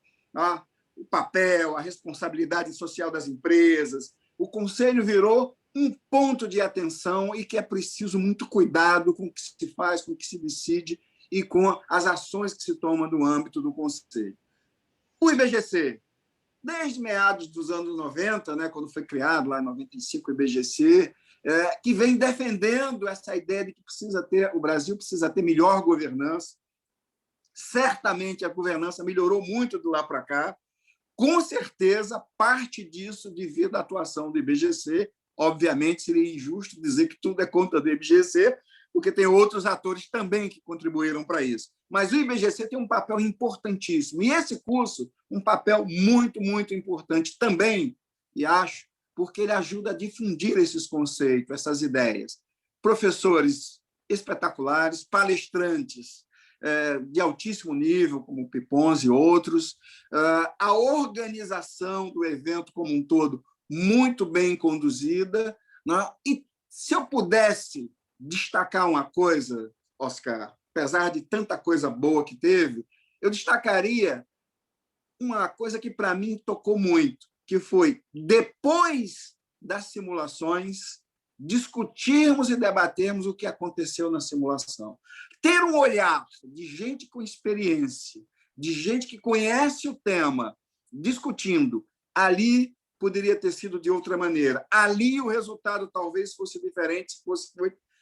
E: O papel, a responsabilidade social das empresas. O conselho virou um ponto de atenção e que é preciso muito cuidado com o que se faz, com o que se decide e com as ações que se tomam no âmbito do conselho. O IBGC, desde meados dos anos 90, quando foi criado, lá em 95, o IBGC, que vem defendendo essa ideia de que o Brasil precisa ter melhor governança. Certamente a governança melhorou muito de lá para cá. Com certeza, parte disso devido à atuação do IBGC. Obviamente, seria injusto dizer que tudo é conta do IBGC, porque tem outros atores também que contribuíram para isso. Mas o IBGC tem um papel importantíssimo. E esse curso, um papel muito, muito importante também, e acho, porque ele ajuda a difundir esses conceitos, essas ideias. professores espetaculares, palestrantes de altíssimo nível, como o Pipons e outros, a organização do evento como um todo muito bem conduzida, né? E se eu pudesse destacar uma coisa, Oscar, apesar de tanta coisa boa que teve, eu destacaria uma coisa que, para mim, tocou muito, que foi, depois das simulações, discutirmos e debatermos o que aconteceu na simulação. Ter um olhar de gente com experiência, de gente que conhece o tema, discutindo, ali poderia ter sido de outra maneira. Ali o resultado talvez fosse diferente se fosse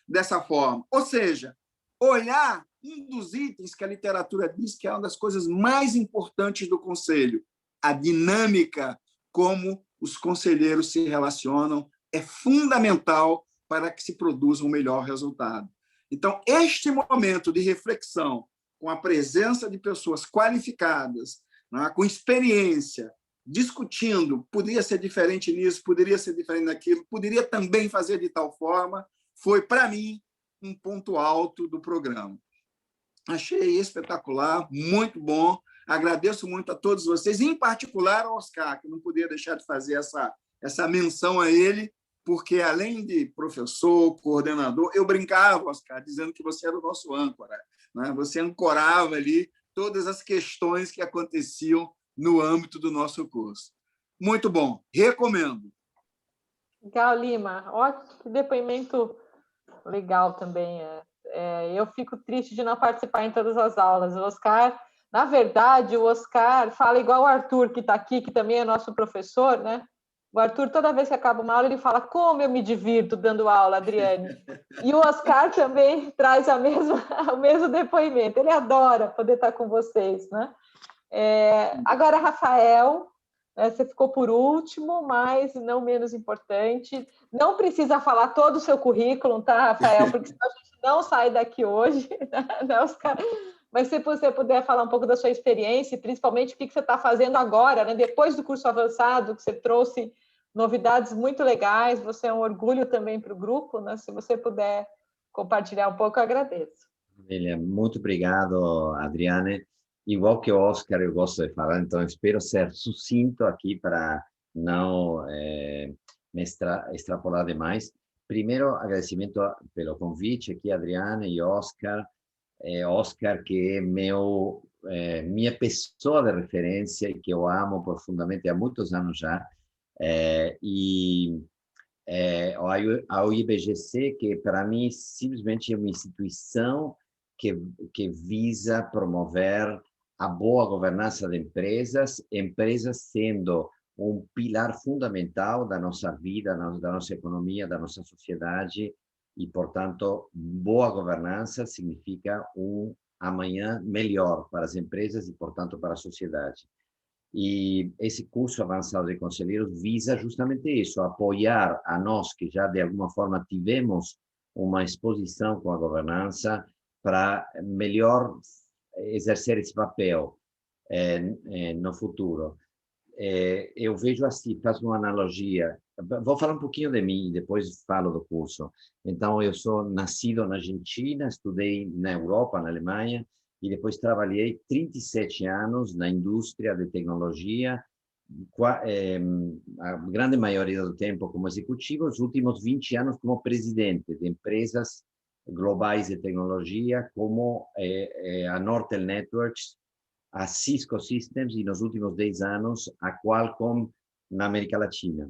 E: dessa forma. Ou seja, olhar um dos itens que a literatura diz que é uma das coisas mais importantes do conselho, a dinâmica, como os conselheiros se relacionam, é fundamental para que se produza um melhor resultado. Então, este momento de reflexão, com a presença de pessoas qualificadas, né, com experiência, discutindo, poderia ser diferente nisso, poderia ser diferente naquilo, poderia também fazer de tal forma, foi, para mim, um ponto alto do programa. Achei espetacular, muito bom. Agradeço muito a todos vocês, em particular ao Oscar, que não podia deixar de fazer essa menção a ele, porque, além de professor, coordenador, eu brincava, Oscar, dizendo que você era o nosso âncora, né? Você ancorava ali todas as questões que aconteciam no âmbito do nosso curso. Muito bom, recomendo.
B: Legal, Lima. Ótimo, que depoimento legal também. Eu fico triste de não participar em todas as aulas. O Oscar, na verdade, o Oscar fala igual o Arthur, que está aqui, que também é nosso professor, né? O Arthur, toda vez que acaba uma aula, ele fala: como eu me divirto dando aula, Adriane. E o Oscar também traz o mesmo depoimento. Ele adora poder estar com vocês, né? Agora, Rafael, você ficou por último, mas não menos importante. Não precisa falar todo o seu currículo, tá, Rafael? Porque senão a gente não sai daqui hoje, né, Oscar? Mas se você puder falar um pouco da sua experiência, e principalmente o que você está fazendo agora, né? Depois do curso avançado, que você trouxe novidades muito legais, você é um orgulho também para o grupo, né? Se você puder compartilhar um pouco, eu agradeço.
F: Muito obrigado, Adriane. Igual que o Oscar, eu gosto de falar, então espero ser sucinto aqui para não me extrapolar demais. Primeiro, agradecimento pelo convite aqui, Adriane e Oscar. Oscar, que é minha pessoa de referência e que eu amo profundamente há muitos anos já. E ao IBGC, que para mim simplesmente é uma instituição que visa promover a boa governança de empresas sendo um pilar fundamental da nossa vida, da nossa economia, da nossa sociedade, e, portanto, boa governança significa um amanhã melhor para as empresas e, portanto, para a sociedade. E esse curso avançado de conselheiros visa justamente isso, apoiar a nós que já, de alguma forma, tivemos uma exposição com a governança para melhor exercer esse papel no futuro. Eu vejo assim, faço uma analogia, vou falar um pouquinho de mim e depois falo do curso. Então, eu sou nascido na Argentina, estudei na Europa, na Alemanha, e depois trabalhei 37 anos na indústria de tecnologia, a grande maioria do tempo como executivo, os últimos 20 anos como presidente de empresas globais de tecnologia, como a Nortel Networks, a Cisco Systems e nos últimos 10 anos a Qualcomm na América Latina.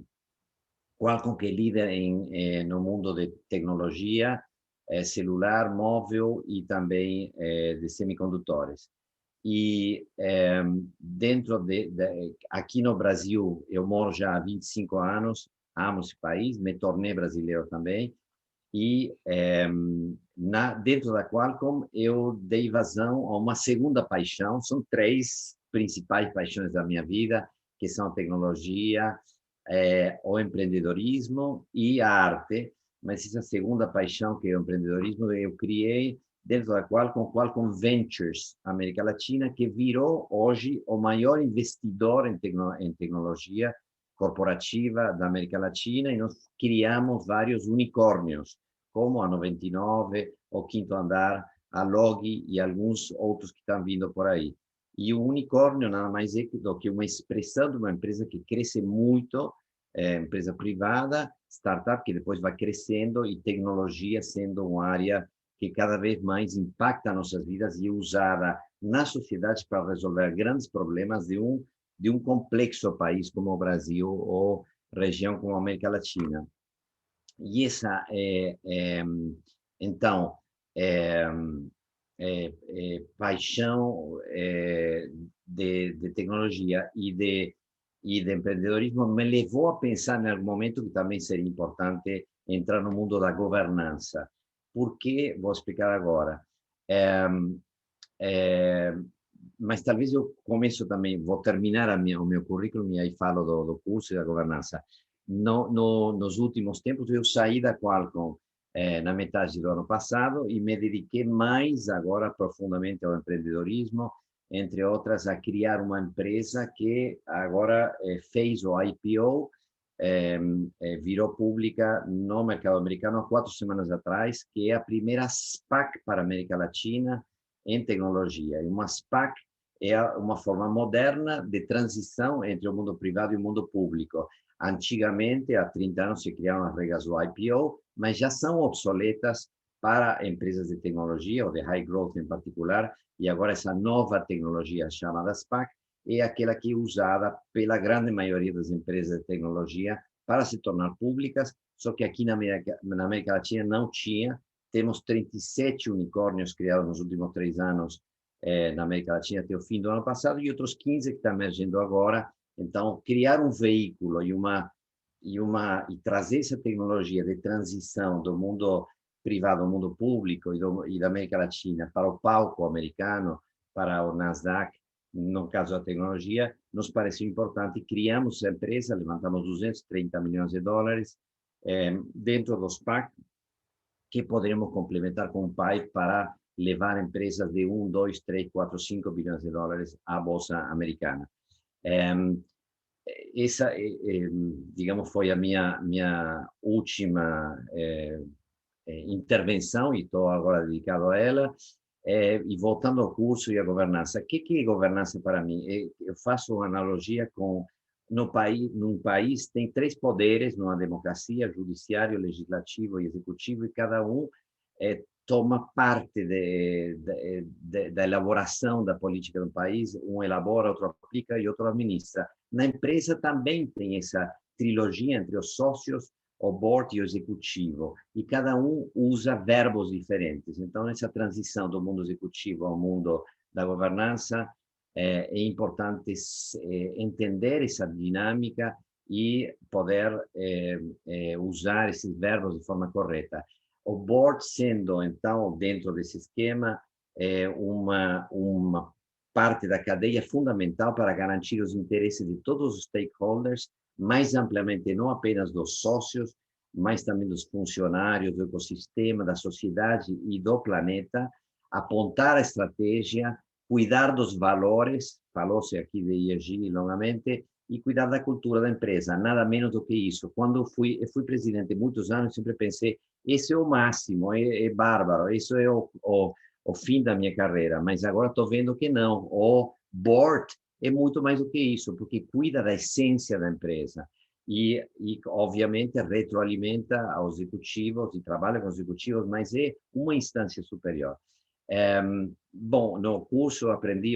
F: Qualcomm, que é líder no mundo de tecnologia, celular, móvel e também de semicondutores. E aqui no Brasil, eu moro já há 25 anos, amo esse país, me tornei brasileiro também, e dentro da Qualcomm eu dei vazão a uma segunda paixão. São 3 principais paixões da minha vida, que são a tecnologia, o empreendedorismo e a arte. Mas essa segunda paixão, que é o empreendedorismo, eu criei dentro da Qualcomm Ventures América Latina, que virou hoje o maior investidor em tecnologia corporativa da América Latina, e nós criamos vários unicórnios, como a 99, o Quinto Andar, a Log e alguns outros que estão vindo por aí. E o unicórnio nada mais é do que uma expressão de uma empresa que cresce muito, empresa privada, startup que depois vai crescendo e tecnologia sendo uma área que cada vez mais impacta nossas vidas e usada na sociedade para resolver grandes problemas de um complexo país como o Brasil ou região como a América Latina. E essa então paixão de tecnologia e de empreendedorismo me levou a pensar em algum momento que também seria importante entrar no mundo da governança. Por quê? Vou explicar agora. Mas talvez eu começo também, vou terminar o meu currículo e aí falo do curso e da governança. Nos últimos tempos, eu saí da Qualcomm na metade do ano passado e me dediquei mais agora profundamente ao empreendedorismo, entre outras, a criar uma empresa que agora fez o IPO, virou pública no mercado americano há 4 semanas atrás, que é a primeira SPAC para a América Latina em tecnologia. E uma SPAC é uma forma moderna de transição entre o mundo privado e o mundo público. Antigamente, há 30 anos, se criaram as regras do IPO, mas já são obsoletas para empresas de tecnologia, ou de high growth em particular, e agora essa nova tecnologia chamada SPAC é aquela que é usada pela grande maioria das empresas de tecnologia para se tornar públicas, só que aqui na América Latina não tinha. Temos 37 unicórnios criados nos últimos 3 anos na América Latina até o fim do ano passado e outros 15 que estão emergindo agora. Então, criar um veículo e trazer essa tecnologia de transição do mundo privado ao mundo público e da América Latina para o palco americano, para o Nasdaq, no caso da tecnologia, nos pareceu importante. Criamos a empresa, levantamos 230 milhões de dólares dentro do SPAC, que poderemos complementar com o PAI para levar empresas de 1, 2, 3, 4, 5 bilhões de dólares à Bolsa Americana. Essa, digamos, foi a minha última intervenção e estou agora dedicado a ela. E voltando ao curso e à governança, o que é governança para mim? Eu faço uma analogia com num país tem 3 poderes, numa democracia: judiciário, legislativo e executivo, e cada um toma parte da elaboração da política do país. Um elabora, outro aplica e outro administra. Na empresa também tem essa trilogia entre os sócios, o board e o executivo, e cada um usa verbos diferentes. Então, essa transição do mundo executivo ao mundo da governança, é importante entender essa dinâmica e poder usar esses verbos de forma correta. O board sendo, então, dentro desse esquema, uma parte da cadeia fundamental para garantir os interesses de todos os stakeholders, mais ampliamente, não apenas dos sócios, mas também dos funcionários, do ecossistema, da sociedade e do planeta, apontar a estratégia, cuidar dos valores, falou-se aqui de ESG longamente, e cuidar da cultura da empresa, nada menos do que isso. Quando eu fui presidente muitos anos, sempre pensei, esse é o máximo, é bárbaro, isso é o fim da minha carreira, mas agora estou vendo que não. O board é muito mais do que isso, porque cuida da essência da empresa e obviamente, retroalimenta aos executivos e trabalha com os executivos, mas é uma instância superior. Bom, no curso eu aprendi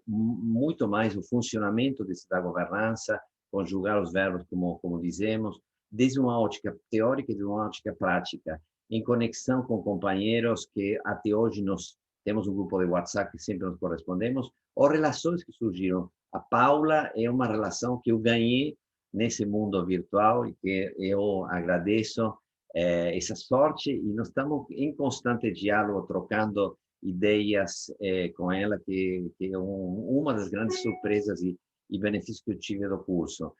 F: muito mais o funcionamento da governança, conjugar os verbos, como dizemos, desde uma ótica teórica e de uma ótica prática, em conexão com companheiros que até hoje nós temos um grupo de WhatsApp que sempre nos correspondemos, ou relações que surgiram. A Paula é uma relação que eu ganhei nesse mundo virtual e que eu agradeço essa sorte, e nós estamos em constante diálogo, trocando ideias com ela, que é uma das grandes surpresas e benefícios que eu tive do curso.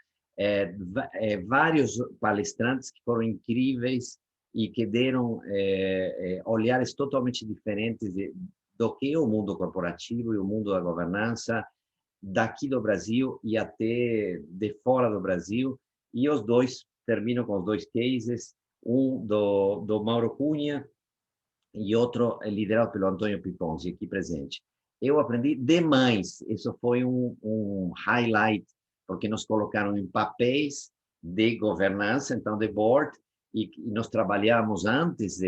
F: Vários palestrantes que foram incríveis e que deram olhares totalmente diferentes do que é o mundo corporativo e o mundo da governança, daqui do Brasil e até de fora do Brasil, e os dois terminam com os 2 cases. um do Mauro Cunha e outro liderado pelo Antônio Piponzi, aqui presente. Eu aprendi demais, isso foi um highlight, porque nos colocaram em papéis de governança, então de board, e nós trabalhamos antes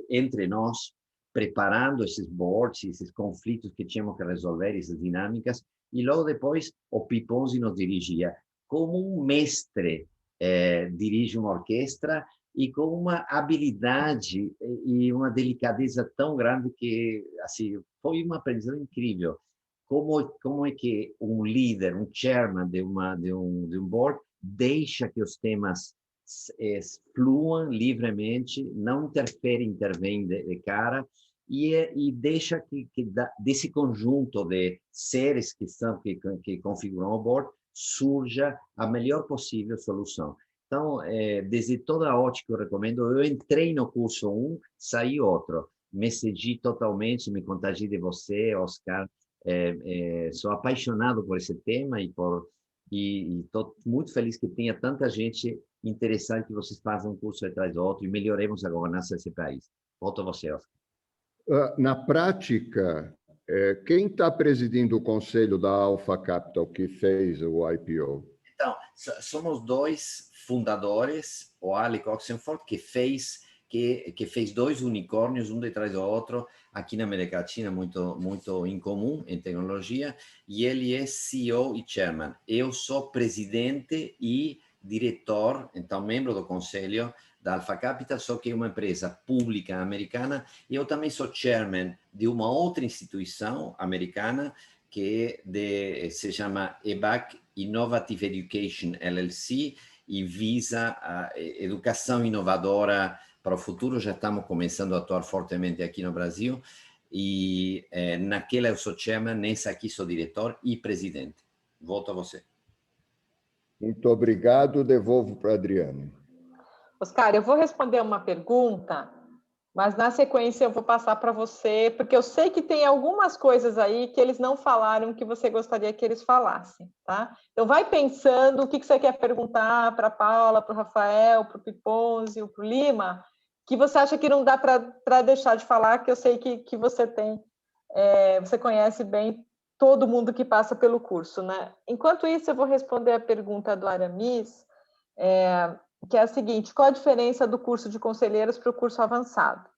F: entre nós, preparando esses boards, esses conflitos que tínhamos que resolver, essas dinâmicas, e logo depois o Piponzi nos dirigia como um mestre dirige uma orquestra e com uma habilidade e uma delicadeza tão grande que assim foi uma aprendizagem incrível. Como é que um líder, um chairman de um board deixa que os temas fluam livremente, não intervém de cara e deixa que desse conjunto de seres que configuram o board surja a melhor possível solução. Então, desde toda a ótica, eu recomendo. Eu entrei no curso 1, saí outro. Me cedi totalmente, me contagiei de você, Oscar. Sou apaixonado por esse tema e estou muito feliz que tenha tanta gente interessante que vocês façam um curso atrás do outro e melhoremos a governança desse país. Volto a você, Oscar.
A: Na prática, quem está presidindo o conselho da Alpha Capital que fez o IPO?
F: Então, somos dois fundadores, o Alec Oxenford, que fez 2 unicórnios, um detrás do outro, aqui na América Latina, muito incomum em tecnologia, e ele é CEO e chairman. Eu sou presidente e diretor, então membro do conselho da Alpha Capital, só que é uma empresa pública americana, e eu também sou chairman de uma outra instituição americana que se chama EBAC, Innovative Education LLC, e visa a educação inovadora para o futuro. Já estamos começando a atuar fortemente aqui no Brasil, e naquela eu sou chairman, nessa aqui sou diretor e presidente. Volto a você.
A: Muito obrigado, devolvo para a Adriane.
B: Oscar, eu vou responder uma pergunta, mas na sequência eu vou passar para você, porque eu sei que tem algumas coisas aí que eles não falaram que você gostaria que eles falassem, tá? Então vai pensando o que você quer perguntar para a Paula, para o Rafael, para o Piponzi, para o Lima, que você acha que não dá para deixar de falar, que eu sei que você tem, você conhece bem todo mundo que passa pelo curso, né? Enquanto isso, eu vou responder a pergunta do Aramis, que é a seguinte: qual a diferença do curso de conselheiros para o curso avançado?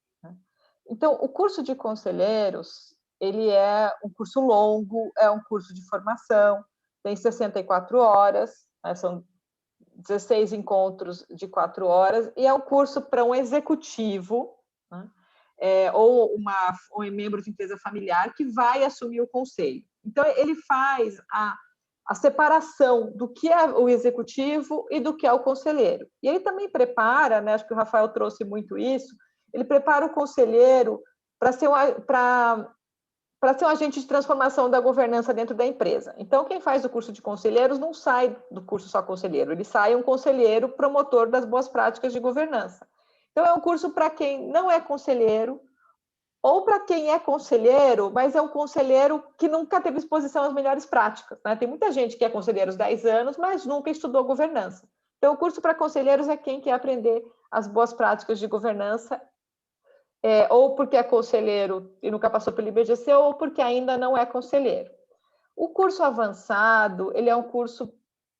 B: Então, o curso de conselheiros, ele é um curso longo, é um curso de formação, tem 64 horas, né, são 16 encontros de 4 horas, e é um curso para um executivo, né, ou um membro de empresa familiar que vai assumir o conselho. Então, ele faz a separação do que é o executivo e do que é o conselheiro. E ele também prepara, né, acho que o Rafael trouxe muito isso, ele prepara o conselheiro para ser um agente de transformação da governança dentro da empresa. Então, quem faz o curso de conselheiros não sai do curso só conselheiro, ele sai um conselheiro promotor das boas práticas de governança. Então, é um curso para quem não é conselheiro, ou para quem é conselheiro, mas é um conselheiro que nunca teve exposição às melhores práticas, né? Tem muita gente que é conselheiro há 10 anos, mas nunca estudou governança. Então, o curso para conselheiros é quem quer aprender as boas práticas de governança, ou porque é conselheiro e nunca passou pelo IBGC, ou porque ainda não é conselheiro. O curso avançado, ele é um curso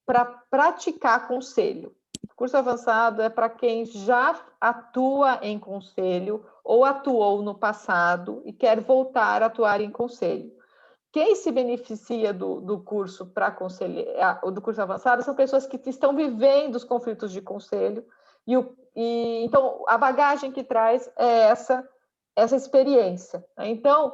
B: para praticar conselho. O curso avançado é para quem já atua em conselho ou atuou no passado e quer voltar a atuar em conselho. Quem se beneficia do curso do curso avançado são pessoas que estão vivendo os conflitos de conselho então a bagagem que traz é essa experiência. Então,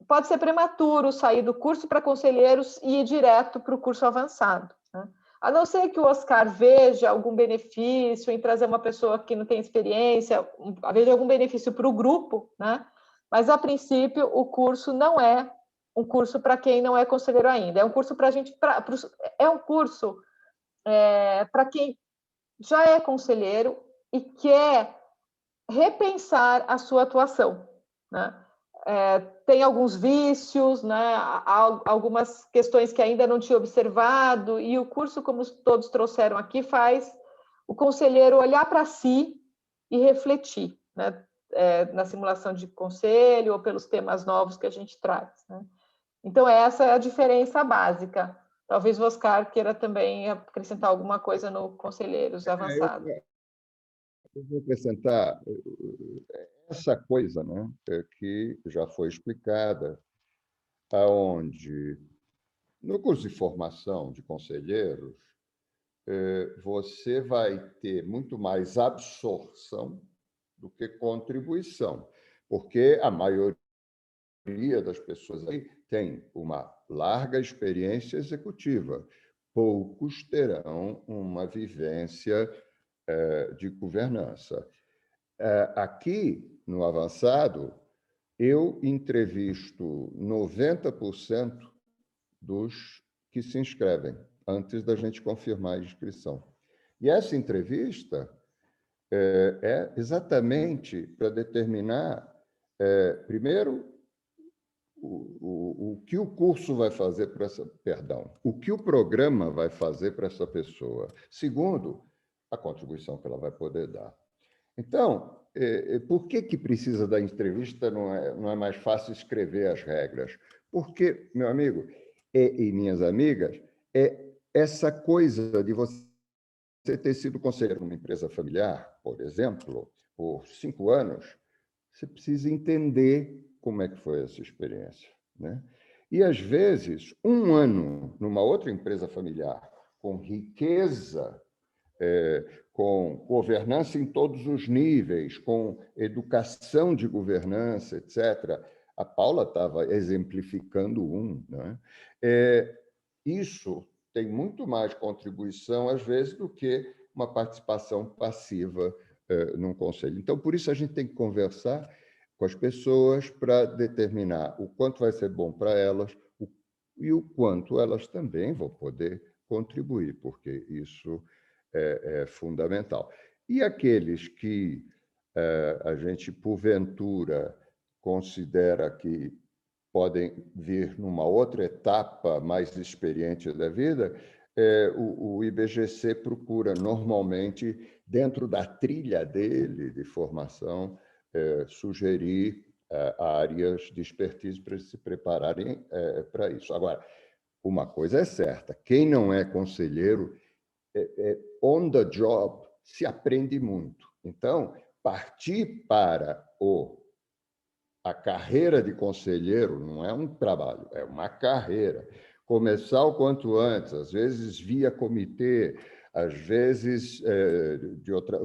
B: pode ser prematuro sair do curso para conselheiros e ir direto para o curso avançado, né? A não ser que o Oscar veja algum benefício em trazer uma pessoa que não tem experiência, veja algum benefício para o grupo, né? Mas, a princípio, o curso não é um curso para quem não é conselheiro ainda. É um curso para quem já é conselheiro e quer repensar a sua atuação, né? Tem alguns vícios, né? Algumas questões que ainda não tinha observado, e o curso, como todos trouxeram aqui, faz o conselheiro olhar para si e refletir, né? Na simulação de conselho ou pelos temas novos que a gente traz, né? Então, essa é a diferença básica. Talvez o Oscar queira também acrescentar alguma coisa no Conselheiros Avançado.
A: Eu vou acrescentar essa coisa, né, que já foi explicada, aonde no curso de formação de conselheiros você vai ter muito mais absorção do que contribuição, porque a maioria das pessoas aí tem uma larga experiência executiva, poucos terão uma vivência de governança. Aqui, no avançado, eu entrevisto 90% dos que se inscrevem, antes da gente confirmar a inscrição. E essa entrevista é exatamente para determinar, primeiro, o que o curso vai fazer para essa... Perdão, o que o programa vai fazer para essa pessoa. Segundo, a contribuição que ela vai poder dar. Então, por que precisa da entrevista? Não é mais fácil escrever as regras? Porque, meu amigo e minhas amigas, é essa coisa de você ter sido conselheiro numa empresa familiar, por exemplo, por 5 anos, você precisa entender como é que foi essa experiência, né? E, às vezes, 1 ano numa outra empresa familiar, com riqueza, com governança em todos os níveis, com educação de governança, etc. A Paula estava exemplificando né? Isso tem muito mais contribuição, às vezes, do que uma participação passiva num conselho. Então, por isso, a gente tem que conversar com as pessoas para determinar o quanto vai ser bom para elas e o quanto elas também vão poder contribuir, porque isso é fundamental. E aqueles que a gente, porventura, considera que podem vir numa outra etapa mais experiente da vida, o IBGC procura, normalmente, dentro da trilha dele de formação, sugerir áreas de expertise para se prepararem para isso. Agora, uma coisa é certa, quem não é conselheiro, on the job, se aprende muito. Então, partir para a carreira de conselheiro não é um trabalho, é uma carreira. Começar o quanto antes, às vezes via comitê, às vezes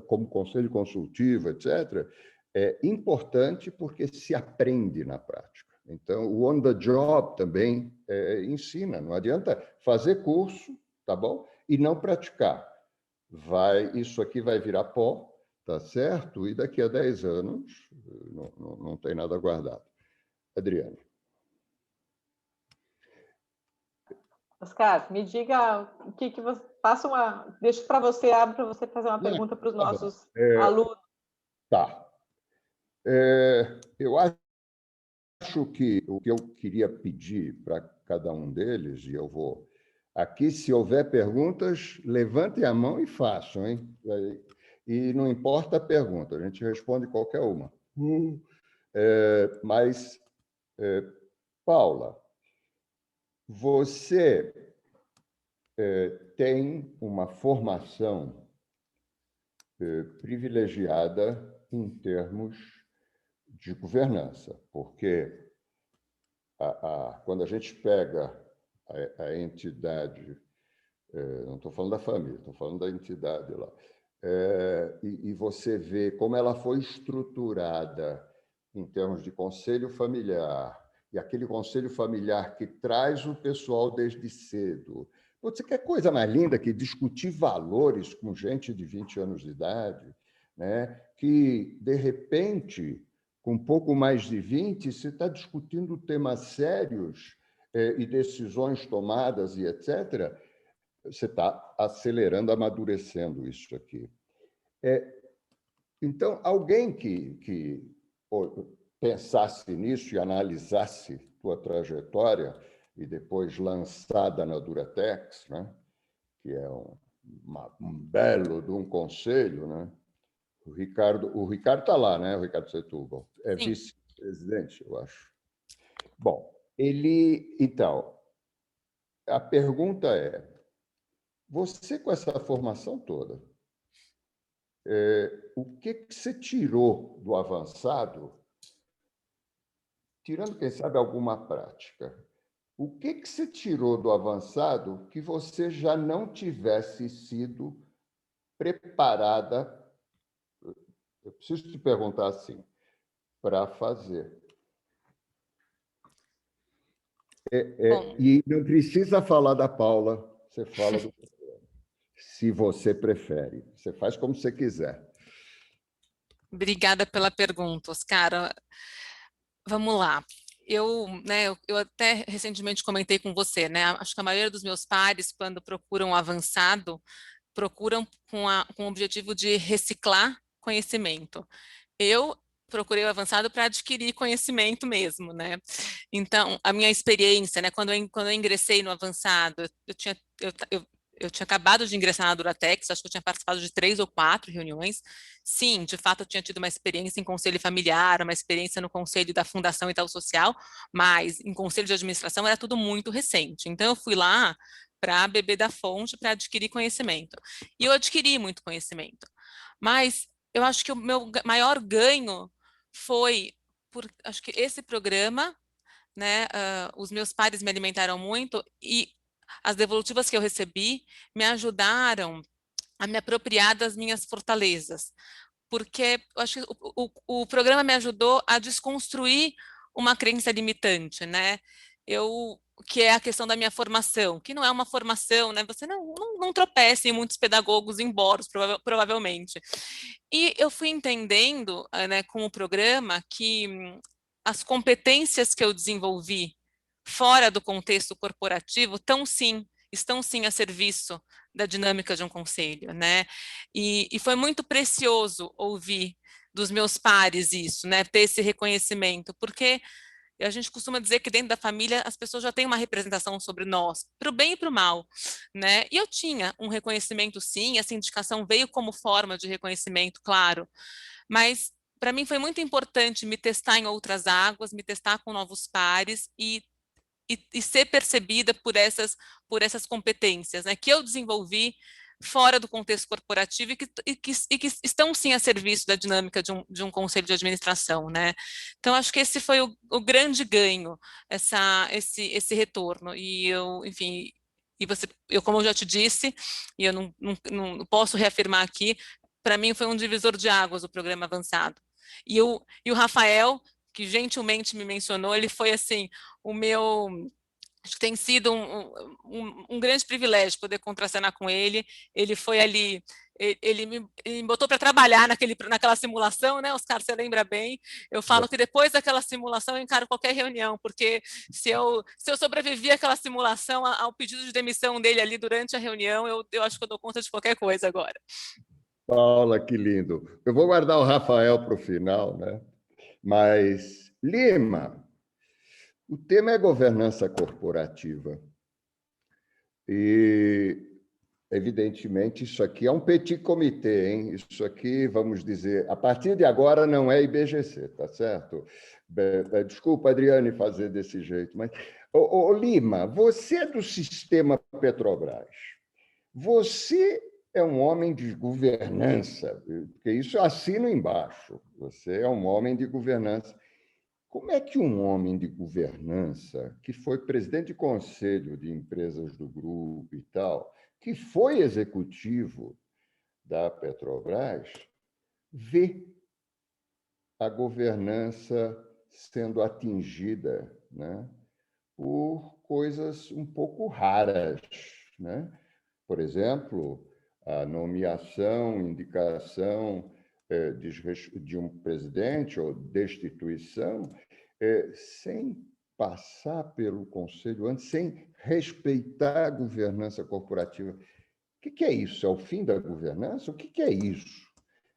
A: como conselho consultivo, etc., é importante porque se aprende na prática. Então, o on the job também ensina. Não adianta fazer curso, tá bom? E não praticar. Isso aqui vai virar pó, tá certo? E daqui a 10 anos não tem nada guardado. Adriane.
B: Oscar, me diga o que você... Deixo para você, abro para você fazer uma pergunta para os nossos alunos.
A: Tá. Eu acho que o que eu queria pedir para cada um deles, e eu vou... Aqui, se houver perguntas, levantem a mão e façam, hein? E não importa a pergunta, a gente responde qualquer uma. Mas, Paula, você tem uma formação privilegiada em termos de governança, porque quando a gente pega a entidade, não estou falando da família, estou falando da entidade lá, e você vê como ela foi estruturada em termos de conselho familiar, e aquele conselho familiar que traz o pessoal desde cedo. Você quer coisa mais linda que discutir valores com gente de 20 anos de idade, né? Que, de repente, com pouco mais de 20, você está discutindo temas sérios e decisões tomadas e etc., você está acelerando, amadurecendo isso aqui. Então, alguém que pensasse nisso e analisasse tua trajetória e depois lançada na Duratex, né, que é um belo de um conselho, né, O Ricardo está lá, né? O Ricardo Setúbal. É
D: Sim.
A: vice-presidente, eu acho. Bom, então, a pergunta é, você com essa formação toda, o que você tirou do avançado, tirando, quem sabe, alguma prática? O que você tirou do avançado que você já não tivesse sido preparada, eu preciso te perguntar assim, para fazer? E não precisa falar da Paula, você fala do se você prefere. Você faz como você quiser.
D: Obrigada pela pergunta, Oscar. Vamos lá. Eu até recentemente comentei com você, né? Acho que a maioria dos meus pares, quando procuram avançado, procuram com o objetivo de reciclar conhecimento. Eu procurei o avançado para adquirir conhecimento mesmo, né? Então, a minha experiência, né? Quando eu ingressei no avançado, eu tinha acabado de ingressar na Duratex, acho que eu tinha participado de 3 ou 4 reuniões. Sim, de fato, eu tinha tido uma experiência em conselho familiar, uma experiência no conselho da Fundação Itaú Social, mas em conselho de administração era tudo muito recente. Então, eu fui lá para beber da fonte, para adquirir conhecimento. E eu adquiri muito conhecimento. Mas eu acho que o meu maior ganho foi, acho que esse programa, né, os meus pares me alimentaram muito e as devolutivas que eu recebi me ajudaram a me apropriar das minhas fortalezas, porque eu acho que o programa me ajudou a desconstruir uma crença limitante, né? Que é a questão da minha formação, que não é uma formação, né? Você não tropeça em muitos pedagogos em Boros, provavelmente. E eu fui entendendo, né, com o programa, que as competências que eu desenvolvi fora do contexto corporativo estão sim a serviço da dinâmica de um conselho, né? E foi muito precioso ouvir dos meus pares isso, né? Ter esse reconhecimento, porque a gente costuma dizer que dentro da família as pessoas já têm uma representação sobre nós, para o bem e para o mal, né? E eu tinha um reconhecimento, sim, essa indicação veio como forma de reconhecimento, claro, mas para mim foi muito importante me testar em outras águas, me testar com novos pares e ser percebida por essas competências, né, que eu desenvolvi fora do contexto corporativo e que estão sim a serviço da dinâmica de um conselho de administração, né? Então acho que esse foi o grande ganho, esse retorno. E eu, enfim, como eu já te disse, e eu não posso reafirmar aqui, para mim foi um divisor de águas o programa avançado. E o Rafael, que gentilmente me mencionou, ele foi assim, acho que tem sido um grande privilégio poder contracenar com ele. Ele foi ali, ele me botou para trabalhar naquela simulação, né, Oscar, você lembra bem? Eu falo que depois daquela simulação eu encaro qualquer reunião, porque se eu sobrevivi àquela simulação, ao pedido de demissão dele ali durante a reunião, eu acho que eu dou conta de qualquer coisa agora.
A: Paula, que lindo. Eu vou guardar o Rafael para o final, né? Mas, Lima, o tema é governança corporativa. E, evidentemente, isso aqui é um petit comitê, hein? Isso aqui, vamos dizer, a partir de agora não é IBGC, tá certo? Desculpa, Adriane, fazer desse jeito, mas... Ô, Lima, você é do sistema Petrobras. Você é um homem de governança, porque isso eu assino embaixo. Você é um homem de governança. Como é que um homem de governança, que foi presidente de conselho de empresas do grupo e tal, que foi executivo da Petrobras, vê a governança sendo atingida, né, por coisas um pouco raras, né? Por exemplo, a nomeação, indicação de um presidente ou destituição sem passar pelo conselho antes, sem respeitar a governança corporativa. O que é isso? É o fim da governança? O que é isso?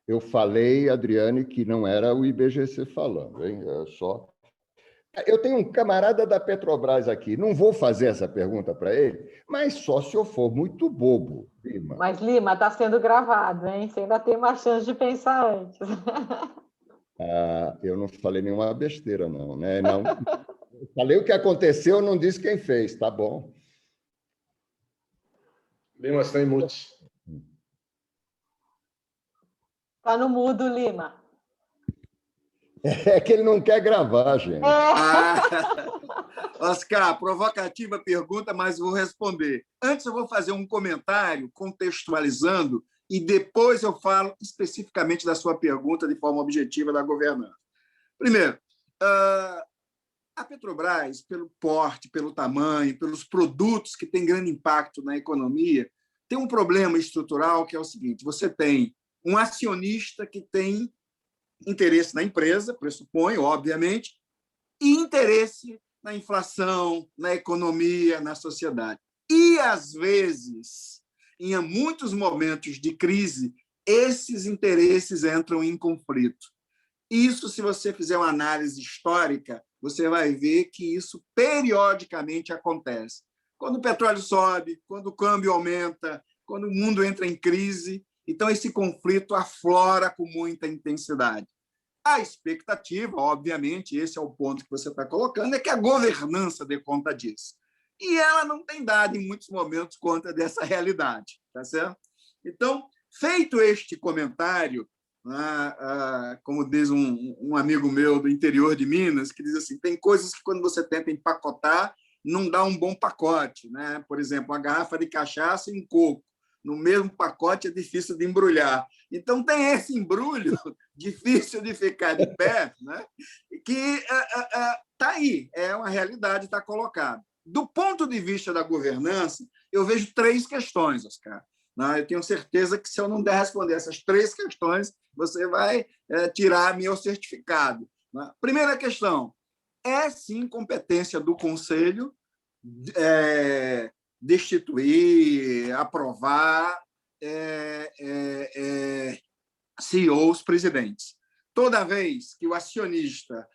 A: Eu falei, Adriane, que não era o IBGC falando, hein? É só Eu tenho um camarada da Petrobras aqui, não vou fazer essa pergunta para ele, mas só se eu for muito bobo, Lima.
B: Mas, Lima, está sendo gravado, hein? Você ainda tem uma chance de pensar antes.
A: Eu não falei nenhuma besteira, não, né? Não, falei o que aconteceu, não disse quem fez, tá bom.
G: Lima, está em mute.
B: Está no mudo, Lima.
A: É que ele não quer gravar, gente.
E: Oscar, provocativa pergunta, mas vou responder. Antes eu vou fazer um comentário contextualizando e depois eu falo especificamente da sua pergunta de forma objetiva da governança. Primeiro, a Petrobras, pelo porte, pelo tamanho, pelos produtos que têm grande impacto na economia, tem um problema estrutural que é o seguinte: você tem um acionista que tem interesse na empresa, pressuponho, obviamente, e interesse na inflação, na economia, na sociedade. E, às vezes, em muitos momentos de crise, esses interesses entram em conflito. Isso, se você fizer uma análise histórica, você vai ver que isso periodicamente acontece. Quando o petróleo sobe, quando o câmbio aumenta, quando o mundo entra em crise, então esse conflito aflora com muita intensidade. A expectativa, obviamente, esse é o ponto que você está colocando, é que a governança dê conta disso. E ela não tem dado, em muitos momentos, conta dessa realidade. Tá certo? Então, feito este comentário, como diz um amigo meu do interior de Minas, que diz assim, tem coisas que, quando você tenta empacotar, não dá um bom pacote. Né? Por exemplo, uma garrafa de cachaça e um coco. No mesmo pacote é difícil de embrulhar. Então, tem esse embrulho difícil de ficar de pé, né? Que está aí, é uma realidade, está colocada. Do ponto de vista da governança, eu vejo 3 questões, Oscar. Eu tenho certeza que, se eu não der responder essas 3 questões, você vai tirar meu certificado. Primeira questão, é sim competência do Conselho destituir, aprovar CEOs, presidentes. Toda vez que o acionista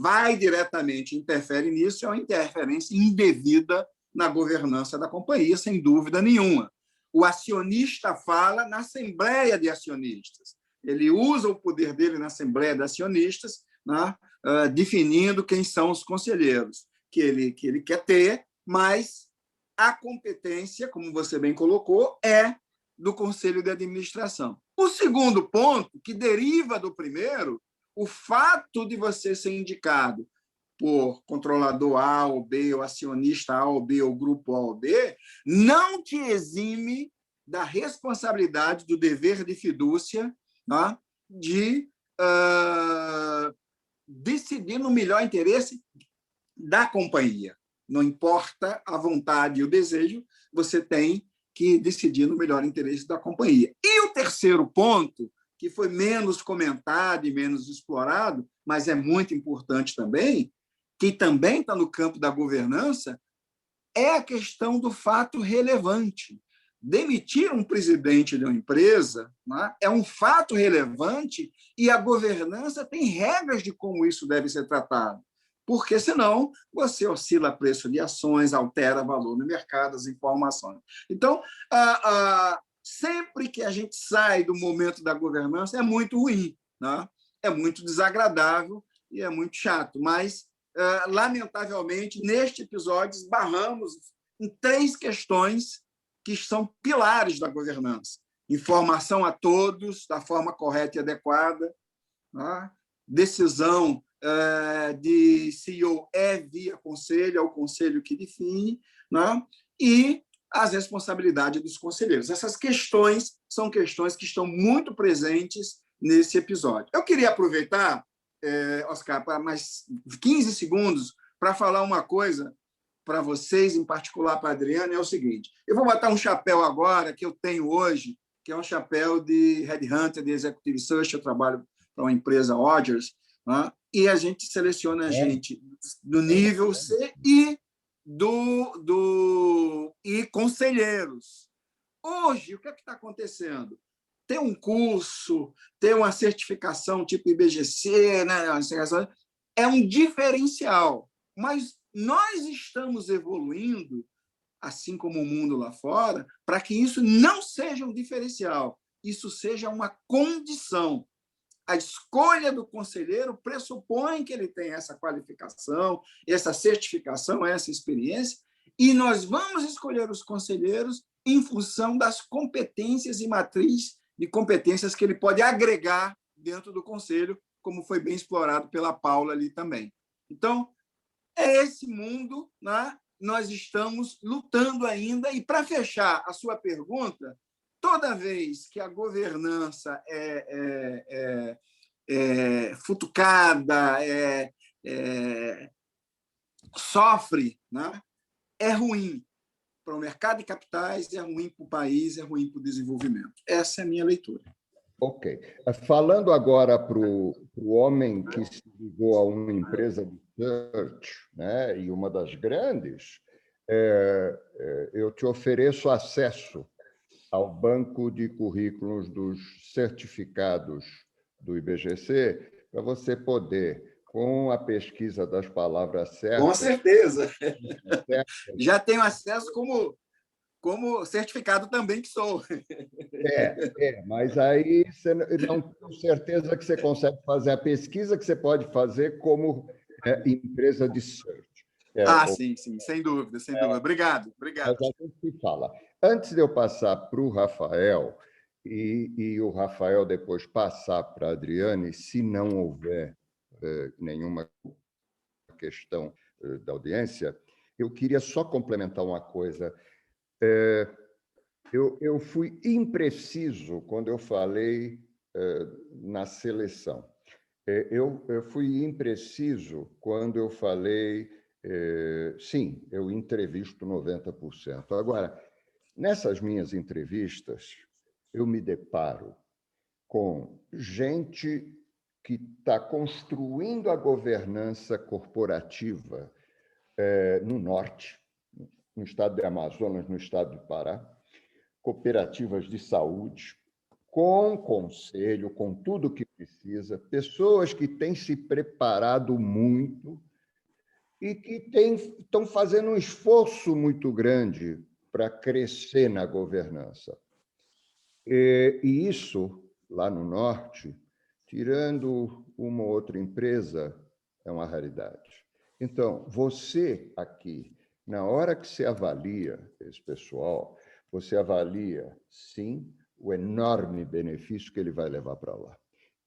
E: vai diretamente e interfere nisso, é uma interferência indevida na governança da companhia, sem dúvida nenhuma. O acionista fala na Assembleia de Acionistas. Ele usa o poder dele na Assembleia de Acionistas, né, definindo quem são os conselheiros que ele quer ter, mas a competência, como você bem colocou, é do Conselho de Administração. O segundo ponto, que deriva do primeiro, o fato de você ser indicado por controlador A ou B, ou acionista A ou B, ou grupo A ou B, não te exime da responsabilidade, do dever de fidúcia, né, de decidir no melhor interesse da companhia. Não importa a vontade e o desejo, você tem que decidir no melhor interesse da companhia. E o terceiro ponto, que foi menos comentado e menos explorado, mas é muito importante também, que também está no campo da governança, é a questão do fato relevante. Demitir um presidente de uma empresa, né, é um fato relevante, e a governança tem regras de como isso deve ser tratado. Porque, senão, você oscila preço de ações, altera valor no mercado, as informações. Então, sempre que a gente sai do momento da governança, é muito ruim, né? É muito desagradável e é muito chato. Mas, lamentavelmente, neste episódio, esbarramos em 3 questões que são pilares da governança. Informação a todos, da forma correta e adequada, né? Decisão de CEO via conselho, é o conselho que define, né? E as responsabilidades dos conselheiros. Essas questões são questões que estão muito presentes nesse episódio. Eu queria aproveitar, Oscar, para mais 15 segundos para falar uma coisa para vocês, em particular para a Adriana, é o seguinte: eu vou botar um chapéu agora que eu tenho hoje, que é um chapéu de Headhunter, de Executive Search. Eu trabalho para uma empresa Rogers, né? E a gente seleciona gente do nível C e e conselheiros. Hoje, o que está acontecendo? Tem um curso, tem uma certificação tipo IBGC, né? é um diferencial, mas nós estamos evoluindo, assim como o mundo lá fora, para que isso não seja um diferencial, isso seja uma condição. A escolha do conselheiro pressupõe que ele tenha essa qualificação, essa certificação, essa experiência, e nós vamos escolher os conselheiros em função das competências e matriz de competências que ele pode agregar dentro do conselho, como foi bem explorado pela Paula ali também. Então, é esse mundo, né? Nós estamos lutando ainda. E, para fechar a sua pergunta, toda vez que a governança é futucada, sofre, né? É ruim para o mercado de capitais, é ruim para o país, é ruim para o desenvolvimento. Essa é a minha leitura.
A: Ok. Falando agora para o homem que se ligou a uma empresa de search, né, e uma das grandes, eu te ofereço acesso ao banco de currículos dos certificados do IBGC para você poder, com a pesquisa das palavras certas...
E: Com certeza. Já tenho acesso como certificado também que sou.
A: Mas aí você não tem certeza que você consegue fazer a pesquisa que você pode fazer como empresa de search.
E: Sim, sem dúvida, sem dúvida. Obrigado.
A: Mas a gente se fala. Antes de eu passar para o Rafael, e o Rafael depois passar para a Adriane, se não houver nenhuma questão da audiência, eu queria só complementar uma coisa. Eu fui impreciso quando eu falei na seleção. Eu fui impreciso quando eu falei, sim, eu entrevisto 90%. Agora, nessas minhas entrevistas, eu me deparo com gente que está construindo a governança corporativa no norte, no estado de Amazonas, no estado do Pará, cooperativas de saúde, com conselho, com tudo o que precisa, pessoas que têm se preparado muito e que estão fazendo um esforço muito grande para crescer na governança. E isso, lá no norte, tirando uma outra empresa, é uma raridade. Então, você aqui, na hora que você avalia esse pessoal, você avalia, sim, o enorme benefício que ele vai levar para lá.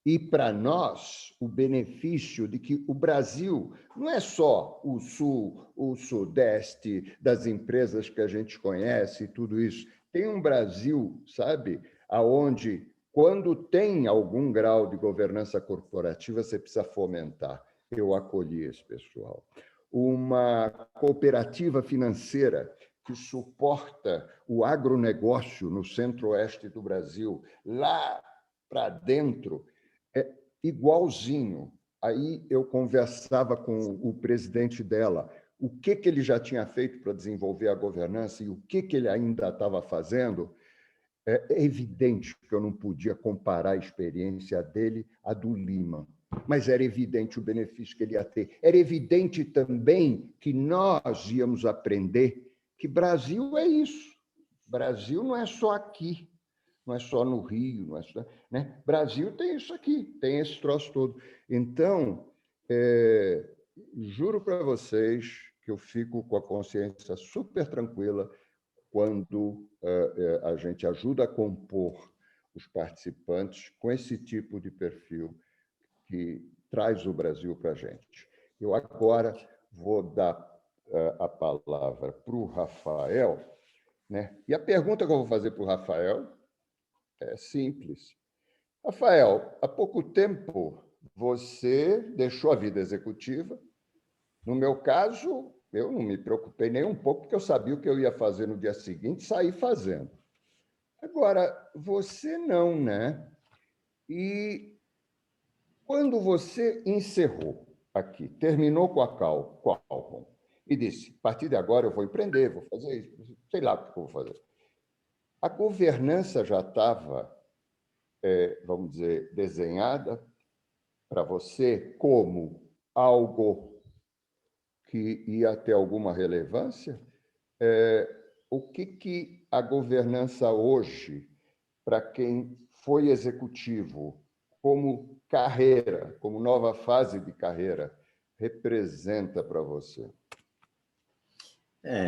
A: E, para nós, o benefício de que o Brasil não é só o sul, o sudeste das empresas que a gente conhece e tudo isso. Tem um Brasil, sabe, aonde, quando tem algum grau de governança corporativa, você precisa fomentar. Eu acolhi esse pessoal. Uma cooperativa financeira que suporta o agronegócio no centro-oeste do Brasil, lá para dentro, igualzinho. Aí eu conversava com o presidente dela, o que ele já tinha feito para desenvolver a governança e o que ele ainda estava fazendo. É evidente que eu não podia comparar a experiência dele à do Lima, mas era evidente o benefício que ele ia ter. Era evidente também que nós íamos aprender que Brasil é isso. Brasil não é só aqui, não é só no Rio, não é só, né? Brasil tem isso aqui, tem esse troço todo. Então, juro para vocês que eu fico com a consciência super tranquila quando a gente ajuda a compor os participantes com esse tipo de perfil que traz o Brasil para a gente. Eu agora vou dar a palavra para o Rafael, né? E a pergunta que eu vou fazer para o Rafael é simples. Rafael, há pouco tempo você deixou a vida executiva. No meu caso, eu não me preocupei nem um pouco, porque eu sabia o que eu ia fazer no dia seguinte, saí fazendo. Agora, você não, né? E quando você encerrou aqui, terminou com a Qualcomm e disse, a partir de agora eu vou empreender, vou fazer isso, sei lá o que eu vou fazer. A governança já estava, vamos dizer, desenhada para você como algo que ia ter alguma relevância? O que a governança hoje, para quem foi executivo, como carreira, como nova fase de carreira, representa para você?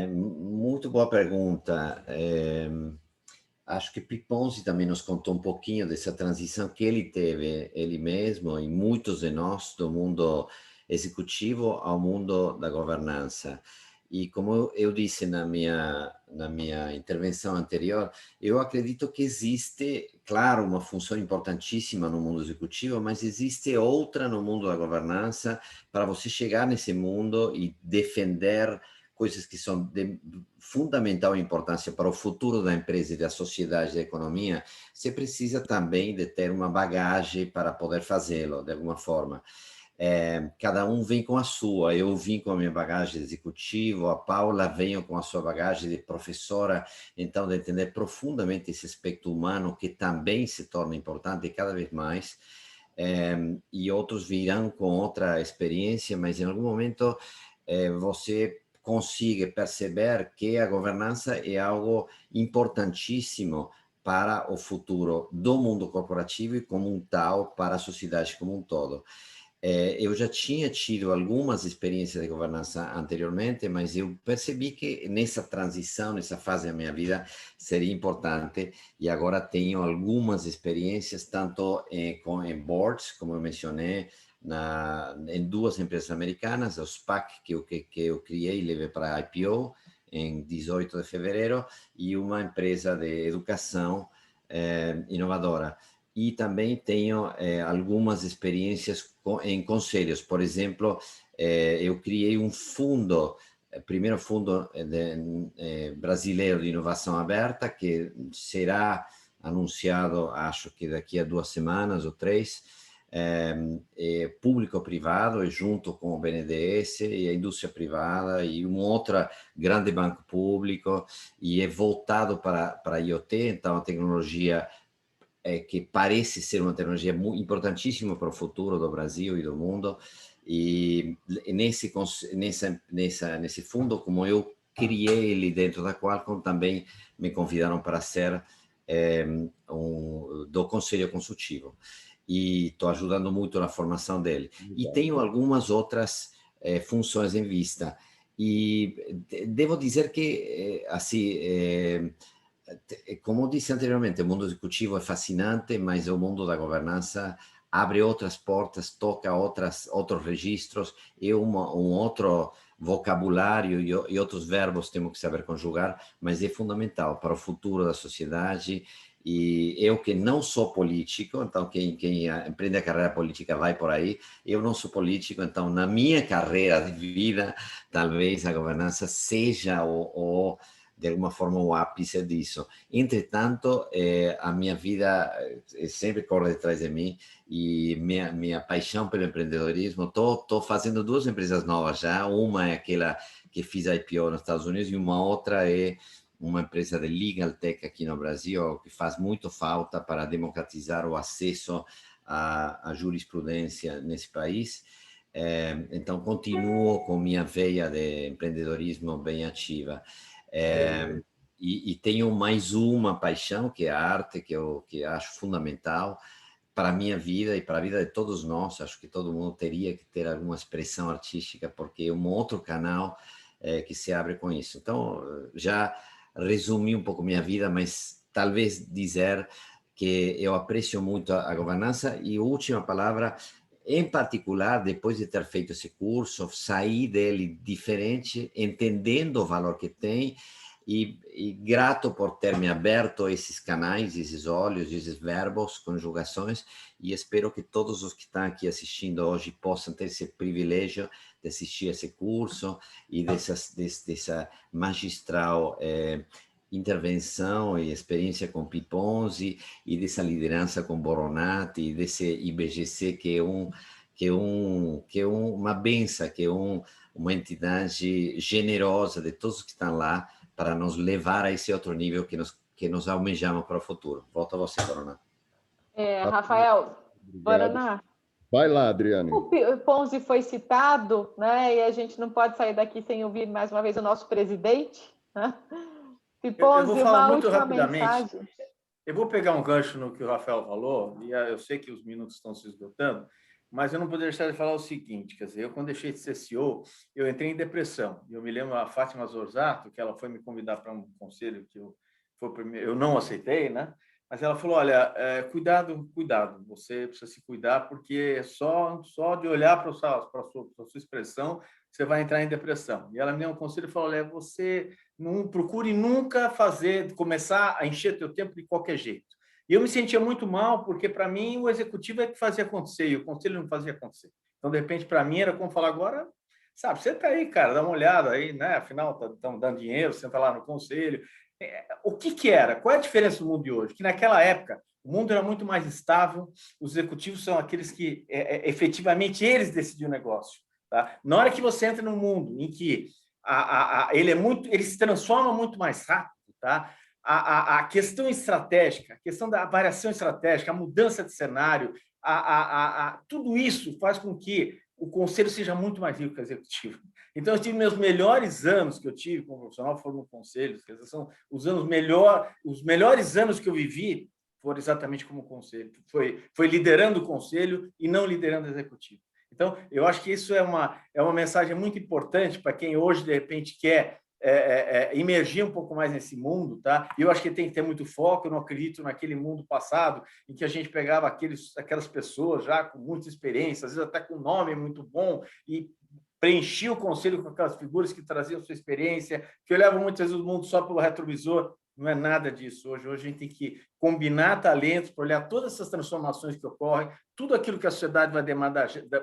F: Muito boa pergunta. Acho que Piponzi também nos contou um pouquinho dessa transição que ele teve, ele mesmo e muitos de nós, do mundo executivo ao mundo da governança. E como eu disse na minha intervenção anterior, eu acredito que existe, claro, uma função importantíssima no mundo executivo, mas existe outra no mundo da governança para você chegar nesse mundo e defender coisas que são de fundamental importância para o futuro da empresa e da sociedade e da economia. Você precisa também de ter uma bagagem para poder fazê-lo, de alguma forma. Cada um vem com a sua. Eu vim com a minha bagagem de executivo, a Paula veio com a sua bagagem de professora, então de entender profundamente esse aspecto humano que também se torna importante cada vez mais, e outros virão com outra experiência, mas em algum momento você consiga perceber que a governança é algo importantíssimo para o futuro do mundo corporativo e como um tal para a sociedade como um todo. Eu já tinha tido algumas experiências de governança anteriormente, mas eu percebi que nessa transição, nessa fase da minha vida, seria importante, e agora tenho algumas experiências, tanto em boards, como eu mencionei, em duas empresas americanas, o SPAC, que eu criei e levei para a IPO em 18 de fevereiro, e uma empresa de educação inovadora. E também tenho algumas experiências em conselhos. Por exemplo, eu criei um fundo, primeiro fundo brasileiro de inovação aberta, que será anunciado, acho que daqui a 2 semanas ou 3, público-privado, e junto com o BNDES e a indústria privada e um outro grande banco público, e é voltado para a IoT, então a tecnologia que parece ser uma tecnologia muito importantíssima para o futuro do Brasil e do mundo. E nesse fundo, como eu criei ele dentro da Qualcomm, também me convidaram para ser do conselho consultivo. E estou ajudando muito na formação dele. E tenho algumas outras funções em vista. E devo dizer que, assim, como disse anteriormente, o mundo executivo é fascinante, mas o mundo da governança abre outras portas, toca outros registros e um outro vocabulário e outros verbos temos que saber conjugar, mas é fundamental para o futuro da sociedade. E eu que não sou político, então quem empreende a carreira política vai por aí, eu não sou político, então na minha carreira de vida, talvez a governança seja de alguma forma o ápice disso. Entretanto, a minha vida sempre corre atrás de mim, e minha paixão pelo empreendedorismo, estou fazendo 2 empresas novas já, uma é aquela que fiz a IPO nos Estados Unidos e uma outra é uma empresa de legal tech aqui no Brasil, que faz muito falta para democratizar o acesso à jurisprudência nesse país. Então, continuo com minha veia de empreendedorismo bem ativa. E tenho mais uma paixão, que é a arte, que acho fundamental para a minha vida e para a vida de todos nós. Acho que todo mundo teria que ter alguma expressão artística, porque é um outro canal que se abre com isso. Então, já resumi um pouco minha vida, mas talvez dizer que eu aprecio muito a governança. E a última palavra, em particular, depois de ter feito esse curso, saí dele diferente, entendendo o valor que tem, e grato por ter me aberto a esses canais, esses olhos, esses verbos, conjugações, e espero que todos os que estão aqui assistindo hoje possam ter esse privilégio de assistir esse curso e dessa magistral intervenção e experiência com Piponzi, e dessa liderança com Boronati, e desse IBGC que é uma benção, que é uma entidade generosa de todos que estão lá, para nos levar a esse outro nível que nós almejamos para o futuro. Volto a você, Boronati.
B: Rafael, Boronati.
A: Vai lá, Adriane.
B: O Ponzi foi citado, né? E a gente não pode sair daqui sem ouvir mais uma vez o nosso presidente, né?
C: Eu vou
B: Ponzi,
C: falar
B: uma
C: muito
B: última
C: rapidamente.
B: mensagem.
C: Eu vou pegar um gancho no que o Rafael falou, e eu sei que os minutos estão se esgotando, mas eu não poderia deixar de falar o seguinte, quer dizer, eu quando deixei de ser CEO, eu entrei em depressão. Eu me lembro a Fátima Zorzato, que ela foi me convidar para um conselho que eu não aceitei, né? Mas ela falou, olha, cuidado, você precisa se cuidar, porque só de olhar para a sua expressão, você vai entrar em depressão. E ela me deu um conselho e falou, olha, você não procure nunca começar a encher teu tempo de qualquer jeito. E eu me sentia muito mal, porque para mim o executivo é que fazia acontecer, e o conselho não fazia acontecer. Então, de repente, para mim era como falar agora, sabe, senta aí, cara, dá uma olhada aí, né? Afinal, estão dando dinheiro, senta lá no conselho. O que era? Qual é a diferença do mundo de hoje? Que naquela época o mundo era muito mais estável, os executivos são aqueles que efetivamente eles decidiam o negócio. Tá? Na hora que você entra num mundo em que ele se transforma muito mais rápido, tá? A questão estratégica, a questão da variação estratégica, a mudança de cenário, tudo isso faz com que o conselho seja muito mais rico que o executivo. Então, eu tive meus melhores anos que eu tive como profissional foram no conselho, quer dizer, são os melhores anos que eu vivi foram exatamente como conselho. Foi liderando o conselho e não liderando o executivo. Então, eu acho que isso é uma mensagem muito importante para quem hoje, de repente, quer emergir um pouco mais nesse mundo, tá? E eu acho que tem que ter muito foco. Eu não acredito naquele mundo passado em que a gente pegava aquelas pessoas já com muita experiência, às vezes até com um nome muito bom, e preenchia o conselho com aquelas figuras que traziam sua experiência, que olhavam muitas vezes o mundo só pelo retrovisor. Não é nada disso. Hoje a gente tem que combinar talentos para olhar todas essas transformações que ocorrem, tudo aquilo que a sociedade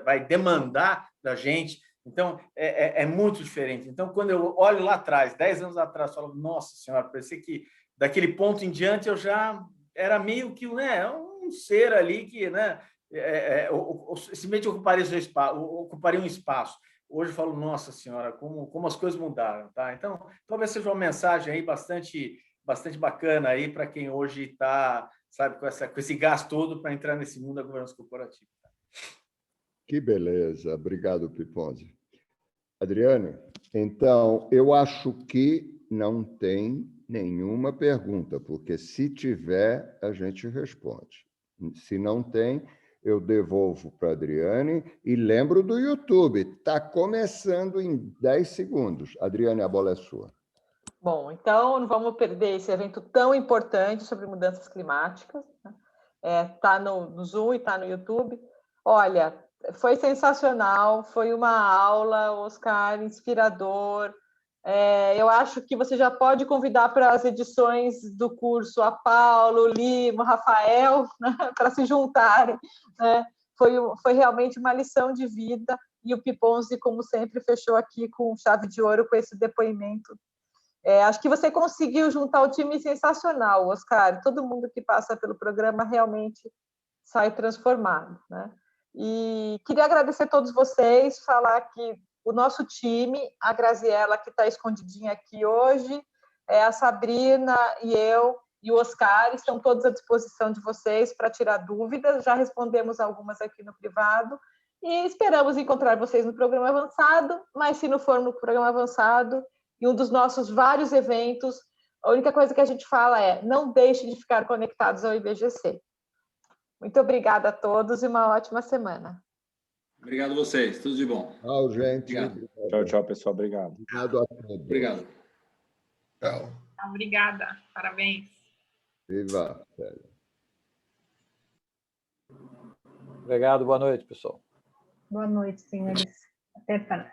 C: vai demandar da gente. Então, é muito diferente. Então, quando eu olho lá atrás, 10 anos atrás, eu falo, nossa senhora, parecia que daquele ponto em diante eu já era meio que, né, um ser ali que, né, simplesmente ocuparia um espaço. Hoje eu falo, nossa senhora, como as coisas mudaram, tá? Então, talvez seja uma mensagem aí bastante bacana aí para quem hoje está, sabe, com esse gás todo para entrar nesse mundo da governança corporativa.
A: Que beleza. Obrigado, Piponzi. Adriane, então, eu acho que não tem nenhuma pergunta, porque se tiver, a gente responde. Se não tem, eu devolvo para a Adriane e lembro do YouTube. Está começando em 10 segundos. Adriane, a bola é sua.
B: Bom, então não vamos perder esse evento tão importante sobre mudanças climáticas. Está no Zoom e está no YouTube. Olha, foi sensacional, foi uma aula, Oscar, inspirador. Eu acho que você já pode convidar para as edições do curso a Paulo, Lima, Rafael, né, para se juntarem. Né? Foi realmente uma lição de vida, e o Piponzi, como sempre, fechou aqui com chave de ouro com esse depoimento. Acho que você conseguiu juntar o time sensacional, Oscar. Todo mundo que passa pelo programa realmente sai transformado, né? E queria agradecer a todos vocês, falar que o nosso time, a Graziella, que está escondidinha aqui hoje, a Sabrina e eu e o Oscar estão todos à disposição de vocês para tirar dúvidas. Já respondemos algumas aqui no privado e esperamos encontrar vocês no programa avançado, mas se não for no programa avançado, em um dos nossos vários eventos, a única coisa que a gente fala é: não deixe de ficar conectados ao IBGC. Muito obrigada a todos e uma ótima semana.
G: Obrigado a vocês. Tudo de bom.
A: Tchau, gente.
G: Obrigado.
H: Tchau, tchau, pessoal. Obrigado.
A: Obrigado a todos.
G: Obrigado.
A: Tchau.
I: Obrigada. Parabéns.
A: Viva.
H: Obrigado. Boa noite, pessoal.
I: Boa noite, senhores. Até para.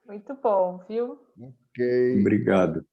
B: Muito bom, viu?
A: Ok.
H: Obrigado.